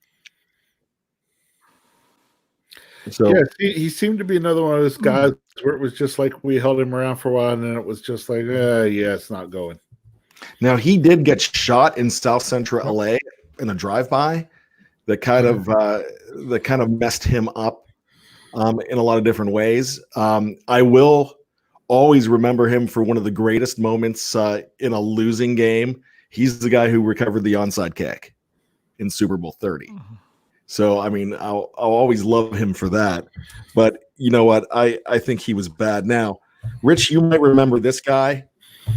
So yeah, he seemed to be another one of those guys where it was just like we held him around for a while, and then it was just like, it's not going. Now he did get shot in South Central LA in a drive-by that kind of messed him up in a lot of different ways. I will always remember him for one of the greatest moments in a losing game. He's the guy who recovered the onside kick in Super Bowl 30. So, I mean, I'll always love him for that. But you know what? I think he was bad. Now, Rich, you might remember this guy.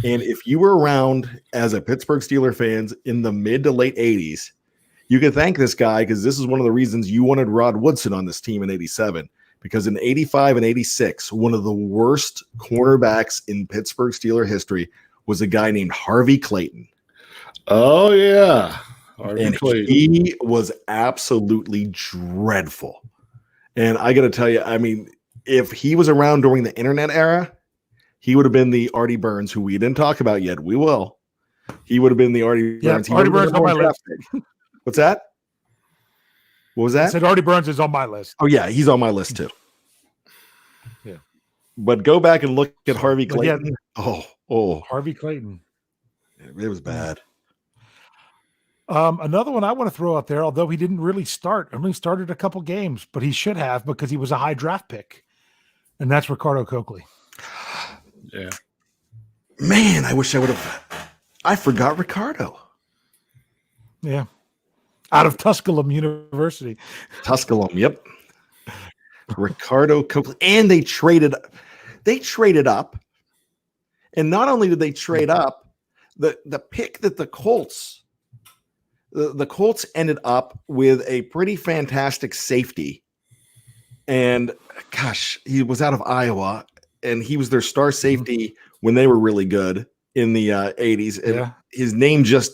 And if you were around as a Pittsburgh Steelers fans in the mid to late 80s, you could thank this guy because this is one of the reasons you wanted Rod Woodson on this team in 87. Because in 85 and 86, one of the worst cornerbacks in Pittsburgh Steelers history was a guy named Harvey Clayton. Oh yeah. Harvey And Clayton. he was absolutely dreadful. And I got to tell you, I mean, if he was around during the internet era, he would have been the Artie Burns, who we didn't talk about yet. We will. He would have been the Artie Burns. Artie Burns on my list. What's that? What was that? I said Artie Burns is on my list. Oh, yeah, he's on my list too. Yeah. But go back and look at Harvey Clayton. Yeah. Oh. Harvey Clayton. It was bad. Another one I want to throw out there, although he didn't really start, only started a couple games, but he should have because he was a high draft pick. And that's Ricardo Coakley. Yeah. Man, I wish I would have. I forgot Ricardo. Yeah. Out of Tusculum University. Tusculum, yep. Ricardo Coakley. And they traded up. And not only did they trade up, the pick that the Colts ended up with a pretty fantastic safety. And gosh, he was out of Iowa, and he was their star safety when they were really good in the 80s. And his name just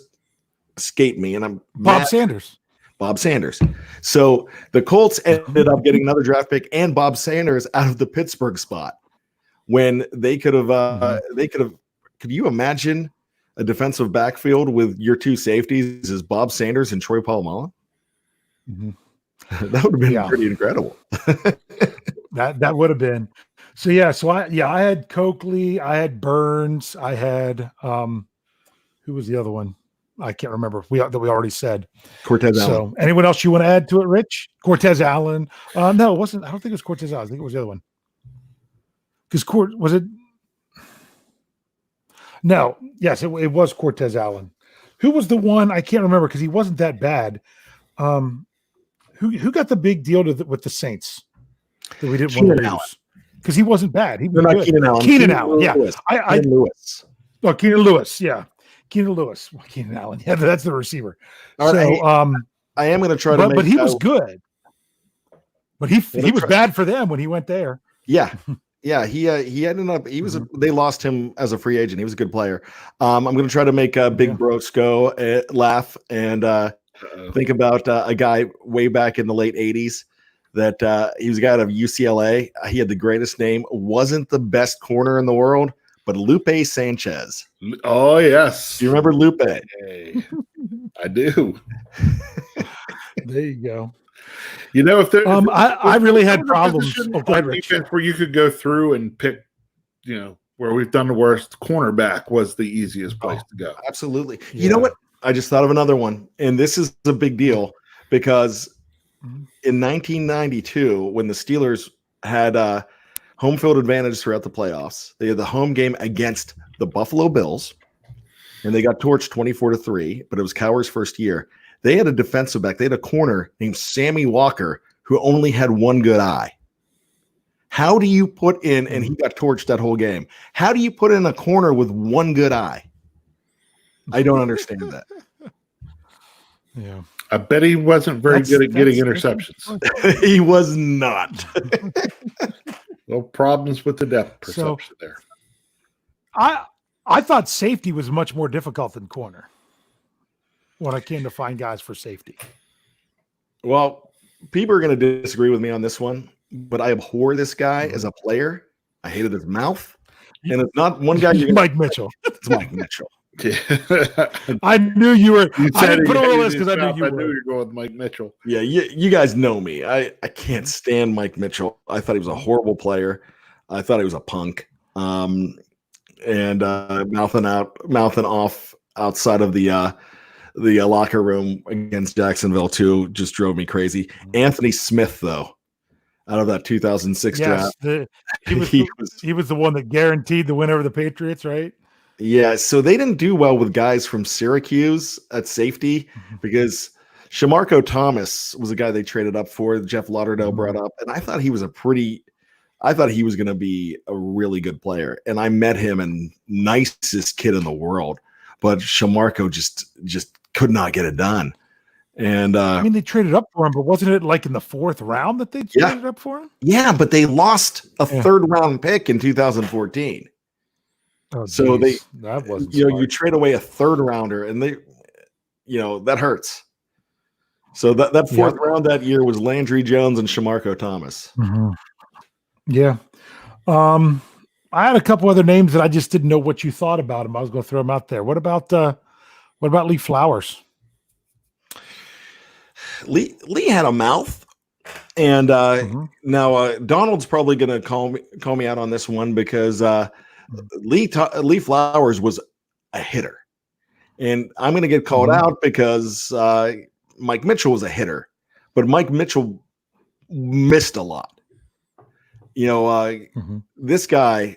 escaped me, and I'm Bob Sanders. Bob Sanders. So the Colts ended up getting another draft pick and Bob Sanders out of the Pittsburgh spot when they could have. Could you imagine a defensive backfield with your two safeties as Bob Sanders and Troy Polamalu? That would have been pretty incredible. That would have been. So I had Coakley, I had Burns, I had who was the other one? I can't remember. That we already said. Cortez Allen. So anyone else you want to add to it, Rich? Cortez Allen. No, it wasn't. I don't think it was Cortez Allen. I think it was the other one. Because was it? No. Yes, it was Cortez Allen. Who was the one? I can't remember because he wasn't that bad. Who got the big deal with the Saints that we didn't want to lose? Because he wasn't bad. He was good. Keenan Allen. Keenan Allen. Yeah. Keenan Lewis. Oh, Keenan Lewis. Yeah. Keenan Lewis. Well, Keenan Allen. Yeah, that's the receiver. All right, I am going to try to make. But he was good. But he was bad for them when he went there. Yeah. Yeah, he ended up. He was. They lost him as a free agent. He was a good player. I'm going to try to make Big Brosco laugh and think about a guy way back in the late '80s that he was a guy out of UCLA. He had the greatest name. Wasn't the best corner in the world, but Lupe Sanchez. Oh yes, do you remember Lupe? Hey, I do. There you go. You know, if I really had problems defense where you could go through and pick, where we've done the worst, cornerback was the easiest place to go. Absolutely. Yeah. You know what? I just thought of another one, and this is a big deal because in 1992, when the Steelers had home field advantage throughout the playoffs, they had the home game against the Buffalo Bills, and they got torched 24-3, but it was Cowher's first year. They had a defensive back. They had a corner named Sammy Walker who only had one good eye. How do you put in, and he got torched that whole game. How do you put in a corner with one good eye? I don't understand that. Yeah. I bet he wasn't very good at getting interceptions. He was not. Well, problems with the depth perception there. I thought safety was much more difficult than corner when I came to find guys for safety. Well, people are going to disagree with me on this one, but I abhor this guy as a player. I hated his mouth. And it's not one guy. Mike Mitchell. It's Mike Mitchell. I knew you were. I didn't put on the list because I knew you were. I knew you were going with Mike Mitchell. Yeah, you guys know me. I can't stand Mike Mitchell. I thought he was a horrible player. I thought he was a punk. And mouthing off outside of the locker room against Jacksonville too just drove me crazy. Anthony Smith, though, out of that 2006 draft, he was the one that guaranteed the win over the Patriots, right? Yeah, so they didn't do well with guys from Syracuse at safety because Shamarko Thomas was a guy they traded up for. Jeff Lauderdale brought up, and I thought he was going to be a really good player. And I met him, and nicest kid in the world, but Shamarko just could not get it done. And I mean, they traded up for him, but wasn't it like in the fourth round that they traded up for him? Yeah, but they lost a third round pick in 2014. Oh, So that wasn't you smart. trade away a third rounder, and that hurts. So that fourth round that year was Landry Jones and Shamarko Thomas. Mhm. Yeah. I had a couple other names that I just didn't know what you thought about them. I was going to throw them out there. What about Lee Flowers? Lee had a mouth, and now Donald's probably going to call me out on this one because Lee Flowers was a hitter, and I'm going to get called out because Mike Mitchell was a hitter, but Mike Mitchell missed a lot. This guy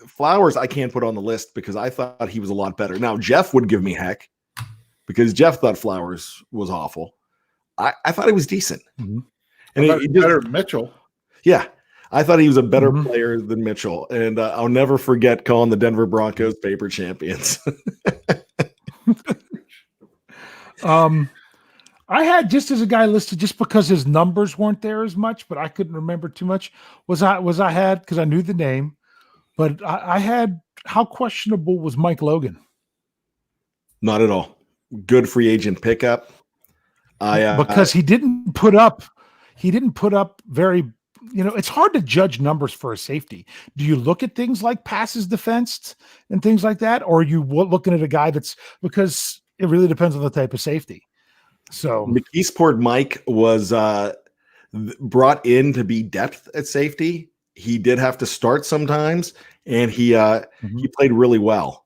Flowers I can't put on the list because I thought he was a lot better. Now Jeff would give me heck because Jeff thought Flowers was awful. I thought he was decent. And he better than Mitchell. Yeah, I thought he was a better player than Mitchell, and I'll never forget calling the Denver Broncos paper champions. I had just as a guy listed just because his numbers weren't there as much, but I couldn't remember too much. I had because I knew the name, but I had how questionable was Mike Logan? Not at all. Good free agent pickup. Because he didn't put up very. It's hard to judge numbers for a safety. Do you look at things like passes defensed and things like that, or are you looking at a guy because it really depends on the type of safety. So McKeesport Mike was brought in to be depth at safety. He did have to start sometimes, and he played really well.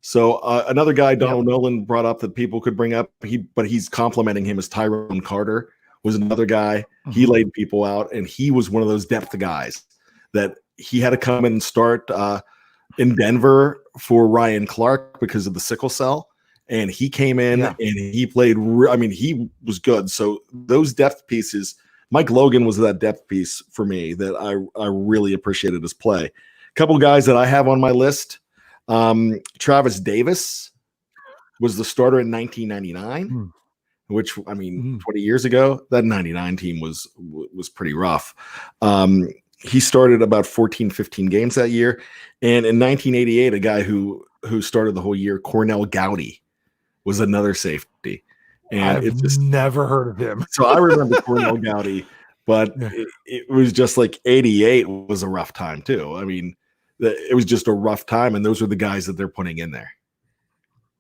So another guy Donald Nolan brought up that people could bring up, but he's complimenting him as Tyrone Carter was another guy. He laid people out, and he was one of those depth guys that he had to come in and start in Denver for Ryan Clark because of the sickle cell. And he came in and he played. He was good. So those depth pieces, Mike Logan was that depth piece for me that I really appreciated his play. A couple guys that I have on my list. Travis Davis was the starter in 1999, which 20 years ago, that 99 team was pretty rough. He started about 14, 15 games that year. And in 1988, a guy who started the whole year, Cornell Gowdy, was another safety. And I've just never heard of him. So I remember Cornell Gowdy, but it was just like 88 was a rough time too. I mean, it was just a rough time, and those are the guys that they're putting in there.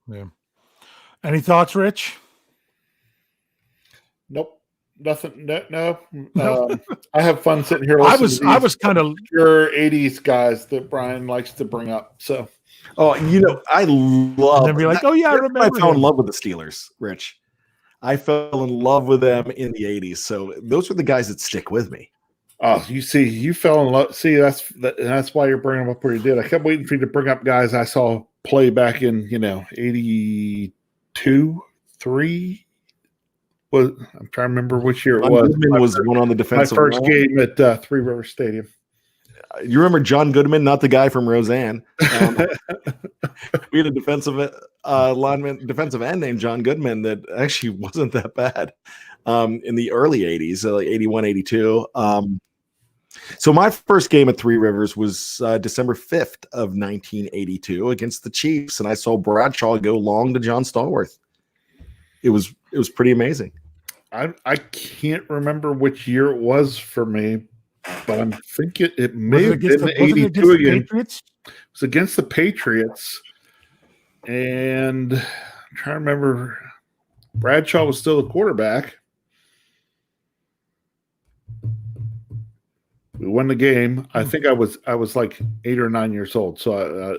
Yeah. Any thoughts, Rich? Nope. Nothing. No. I have fun sitting here. I was kind of your 80s guys that Bryan likes to bring up. So, I love. And then be like, oh yeah, I remember. I fell in love with the Steelers, Rich. I fell in love with them in the 80s. So those are the guys that stick with me. Oh, you fell in love. See, that's why you're bringing them up where you did. I kept waiting for you to bring up guys I saw play back in 82, 3. I'm trying to remember which year it was. Goodman was one on the defensive. My first game at Three River Stadium. You remember John Goodman, not the guy from Roseanne. We had a defensive end named John Goodman that actually wasn't that bad in the early 80s, like 81, 82. So my first game at Three Rivers was December 5th of 1982 against the Chiefs, and I saw Bradshaw go long to John Stallworth. It was pretty amazing. I can't remember which year it was for me, but I'm thinking it may have been 82 again. It was against the Patriots, and I'm trying to remember. Bradshaw was still the quarterback. We won the game. I think I was like 8 or 9 years old, so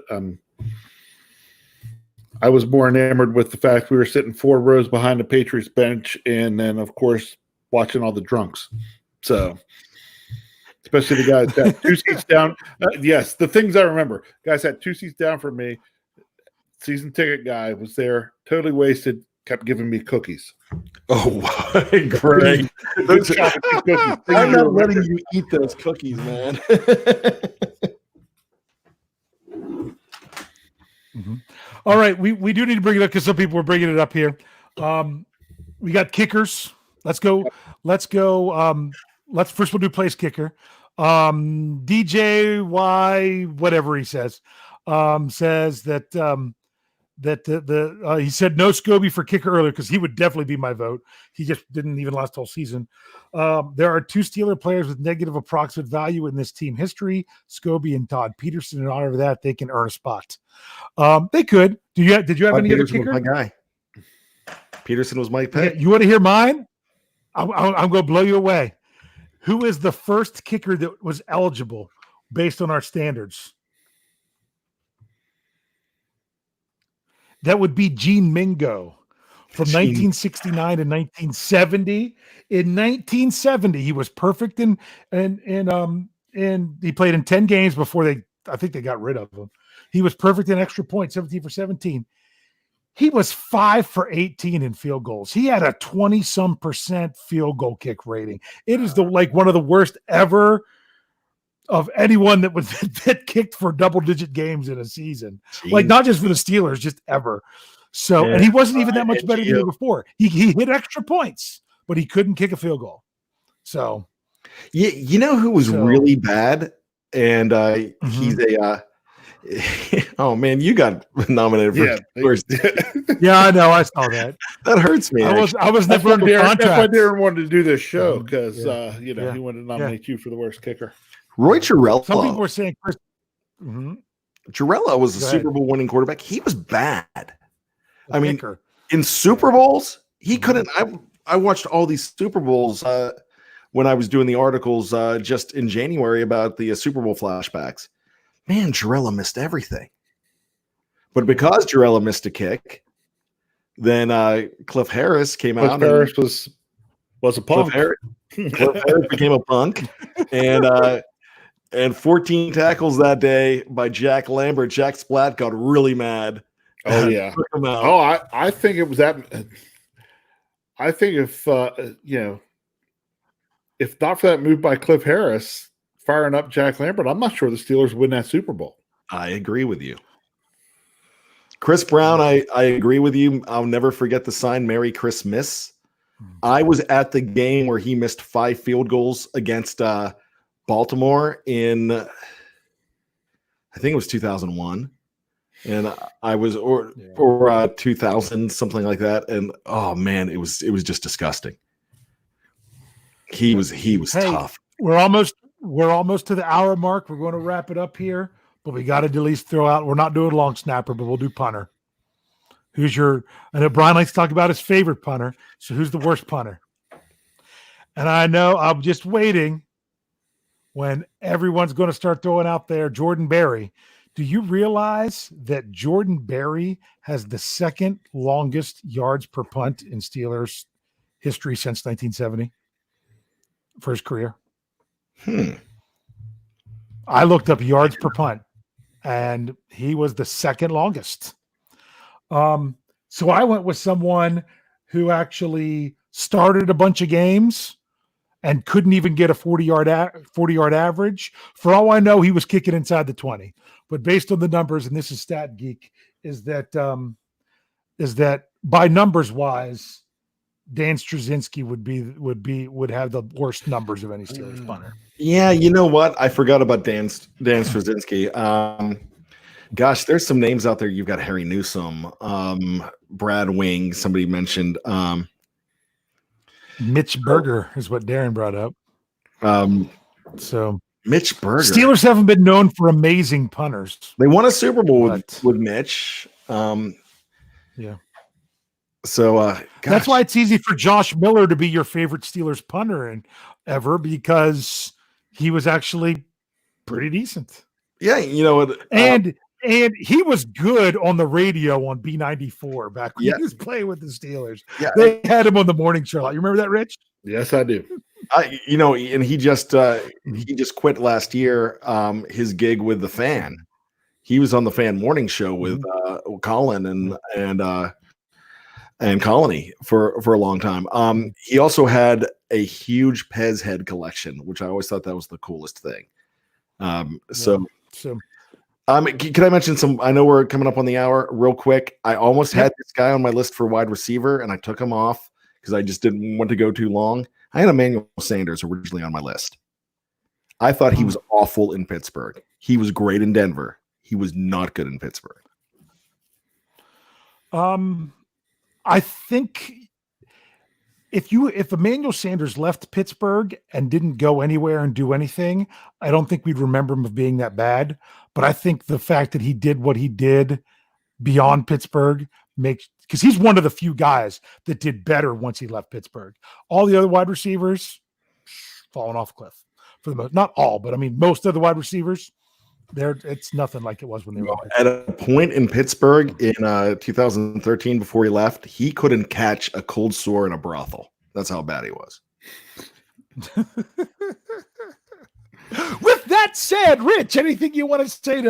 I was more enamored with the fact we were sitting 4 rows behind the Patriots bench, and then of course watching all the drunks. So, especially the guys that 2 seats down. Yes, the things I remember. Guys had 2 seats down from me. Season ticket guy was there, totally wasted. Kept giving me cookies. Oh, great! I'm not letting you eat those cookies, man. All right, we do need to bring it up because some people were bringing it up here. We got kickers. Let's go. Let's first we'll do place kicker. DJY, whatever he says. says that he said no Scobie for kicker earlier because he would definitely be my vote. He just didn't even last whole season. There are 2 Steeler players with negative approximate value in this team history, Scobie and Todd Peterson. In honor of that, they can earn a spot. They could. Did you have any other kicker? My guy. Peterson was my pick. Yeah, you want to hear mine? I'm going to blow you away. Who is the first kicker that was eligible based on our standards? That would be Gene Mingo from 1969 to 1970. In 1970, he was perfect and he played in 10 games before I think they got rid of him. He was perfect in extra points, 17 for 17. He was 5 for 18 in field goals. He had a 20-some% field goal kick rating. It is one of the worst ever of anyone that kicked for double-digit games in a season. Jeez. Like, not just for the Steelers, just ever. So, and he wasn't even that much better than the year before. He hit extra points, but he couldn't kick a field goal. So, you know who was really bad? And he's a oh man, you got nominated for first. Yeah, I know. I saw that. That hurts me. I was never under contract. That's why Darren wanted to do this show because he wanted to nominate you for the worst kicker. Roy Girella. Some people were saying Chris. Girella was a Super Bowl winning quarterback. He was bad. I mean, in Super Bowls, he couldn't. I watched all these Super Bowls when I was doing the articles just in January about the Super Bowl flashbacks. Man, Girella missed everything. But because Girella missed a kick, then Cliff Harris came out. Cliff Harris was a punk. Cliff Harris became a punk. And 14 tackles that day by Jack Lambert. Jack Splat got really mad. Oh, yeah. I think it was that. I think if not for that move by Cliff Harris, firing up Jack Lambert, I'm not sure the Steelers win that Super Bowl. I agree with you. Chris Brown, I agree with you. I'll never forget the sign, Merry Christmas. I was at the game where he missed 5 field goals against Baltimore in, I think it was 2001. And I was, or 2000, something like that. And oh man, it was just disgusting. He was tough. We're almost to the hour mark. We're going to wrap it up here, but we got to at least throw out. We're not doing long snapper, but we'll do punter. I know Brian likes to talk about his favorite punter. So who's the worst punter? And I know I'm just waiting when everyone's going to start throwing out there Jordan Berry. Do you realize that Jordan Berry has the second longest yards per punt in Steelers history since 1970 for his career? I looked up yards per punt, and he was the second longest. So I went with someone who actually started a bunch of games and couldn't even get a 40-yard average. For all I know, he was kicking inside the 20. But based on the numbers, and this is Stat Geek, is that by numbers wise, Dan Straczynski would have the worst numbers of any Steelers punter. Yeah, you know what? I forgot about Dan Straczynski. Gosh, there's some names out there. You've got Harry Newsome, Brad Wing. Somebody mentioned Mitch Berger is what Darren brought up. So Mitch Berger. Steelers haven't been known for amazing punters. They won a Super Bowl with Mitch. Yeah. So that's why it's easy for Josh Miller to be your favorite Steelers punter ever, because he was actually pretty decent. Yeah, you know what? And he was good on the radio on B94 back when he was playing with the Steelers. Yeah, they had him on the morning show. You remember that, Rich? Yes, I do. And he just quit last year. His gig with the Fan. He was on the Fan morning show with Colin and Colony for a long time. He also had a huge Pez head collection, which I always thought that was the coolest thing. Can I mention some? I know we're coming up on the hour real quick. I almost had this guy on my list for wide receiver, and I took him off because I just didn't want to go too long. I had Emmanuel Sanders originally on my list. I thought he was awful in Pittsburgh. He was great in Denver. he was not good in Pittsburgh. I think if Emmanuel Sanders left Pittsburgh and didn't go anywhere and do anything, I don't think we'd remember him of being that bad. But I think the fact that he did what he did beyond Pittsburgh because he's one of the few guys that did better once he left Pittsburgh. All the other wide receivers falling off a cliff for the most, not all, but I mean, most of the wide receivers it's nothing like it was when they were at a point in Pittsburgh in 2013 before he left. He couldn't catch a cold sore in a brothel. That's how bad he was. With that said, Rich, anything you want to say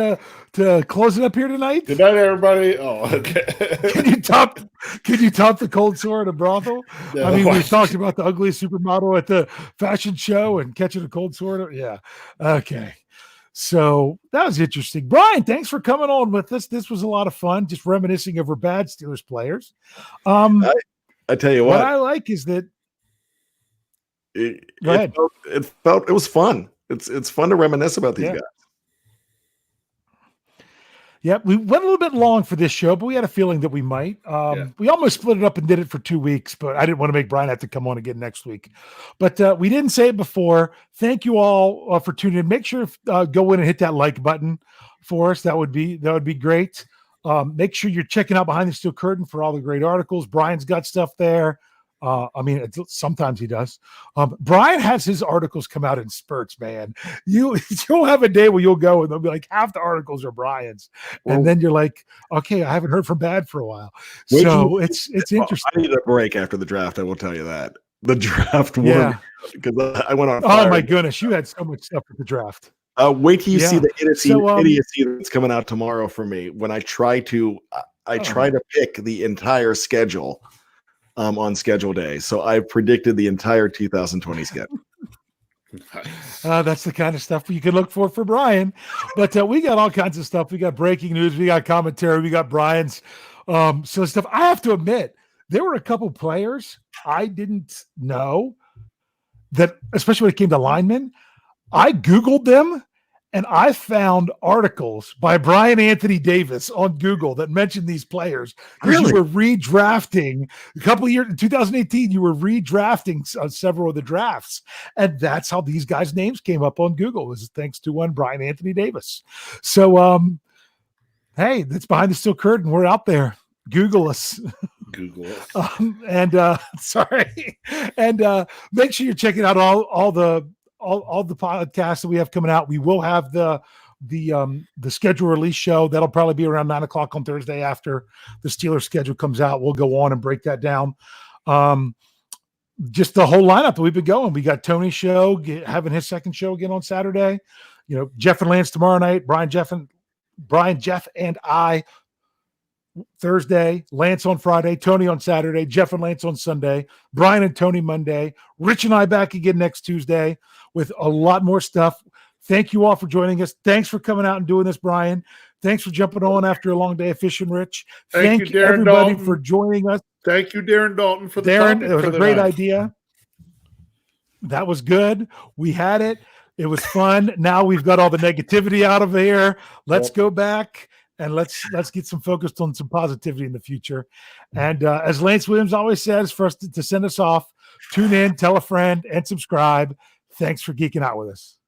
to close it up here tonight? Good night, everybody. Oh, okay. Can you top the cold sore at a brothel? No, I mean, we talked about the ugliest supermodel at the fashion show and catching a cold sore. Yeah. Okay. So that was interesting. Bryan, thanks for coming on with us. This was a lot of fun, just reminiscing over bad Steelers players. I tell you what I like is that it was fun. It's fun to reminisce about these guys. Yep, we went a little bit long for this show, but we had a feeling that we might. We almost split it up and did it for 2 weeks, but I didn't want to make Bryan have to come on again next week. But we didn't say it before. Thank you all for tuning in. Make sure to go in and hit that like button for us. That would be great. Make sure you're checking out Behind the Steel Curtain for all the great articles. Bryan's got stuff there. I mean, sometimes he does. Bryan has his articles come out in spurts, man. You'll have a day where you'll go and they'll be like half the articles are Bryan's, and then you're like, okay, I haven't heard from Bad for a while. So it's interesting. I need a break after the draft. I will tell you that the draft was because I went on. Oh my goodness, you had so much stuff with the draft. Wait till you see the idiocy that's coming out tomorrow for me when I try to pick the entire schedule. On schedule day. So I've predicted the entire 2020 schedule. That's the kind of stuff you can look for Bryan. But we got all kinds of stuff. We got breaking news. We got commentary. We got Bryan's so stuff. I have to admit, there were a couple players I didn't know that, especially when it came to linemen. I Googled them and I found articles by Bryan Anthony Davis on Google that mentioned these players. Really? You were redrafting a couple of years in 2018. You were redrafting several of the drafts, and that's how these guys' names came up on Google. It was thanks to one Bryan Anthony Davis. So, hey, that's Behind the Steel Curtain. We're out there. Google us. Sorry, and make sure you're checking out all the podcasts that we have coming out. We will have the schedule release show. That'll probably be around 9:00 on Thursday after the Steelers schedule comes out. We'll go on and break that down. Just the whole lineup that we've been going. We got Tony's show having his second show again on Saturday. Jeff and Lance tomorrow night. Brian, Jeff, and I Thursday, Lance on Friday, Tony on Saturday, Jeff and Lance on Sunday, Bryan and Tony Monday, Rich and I back again next Tuesday with a lot more stuff. Thank you all for joining us. Thanks for coming out and doing this, Bryan. Thanks for jumping on after a long day of fishing, Rich. Thank you everybody for joining us. Thank you, Darren Dalton, for the Darren. It was a great idea. That was good. We had it. It was fun. Now we've got all the negativity out of here. Let's go back. And let's get some focused on some positivity in the future. And as Lance Williams always says, for us to send us off, tune in, tell a friend, and subscribe. Thanks for geeking out with us.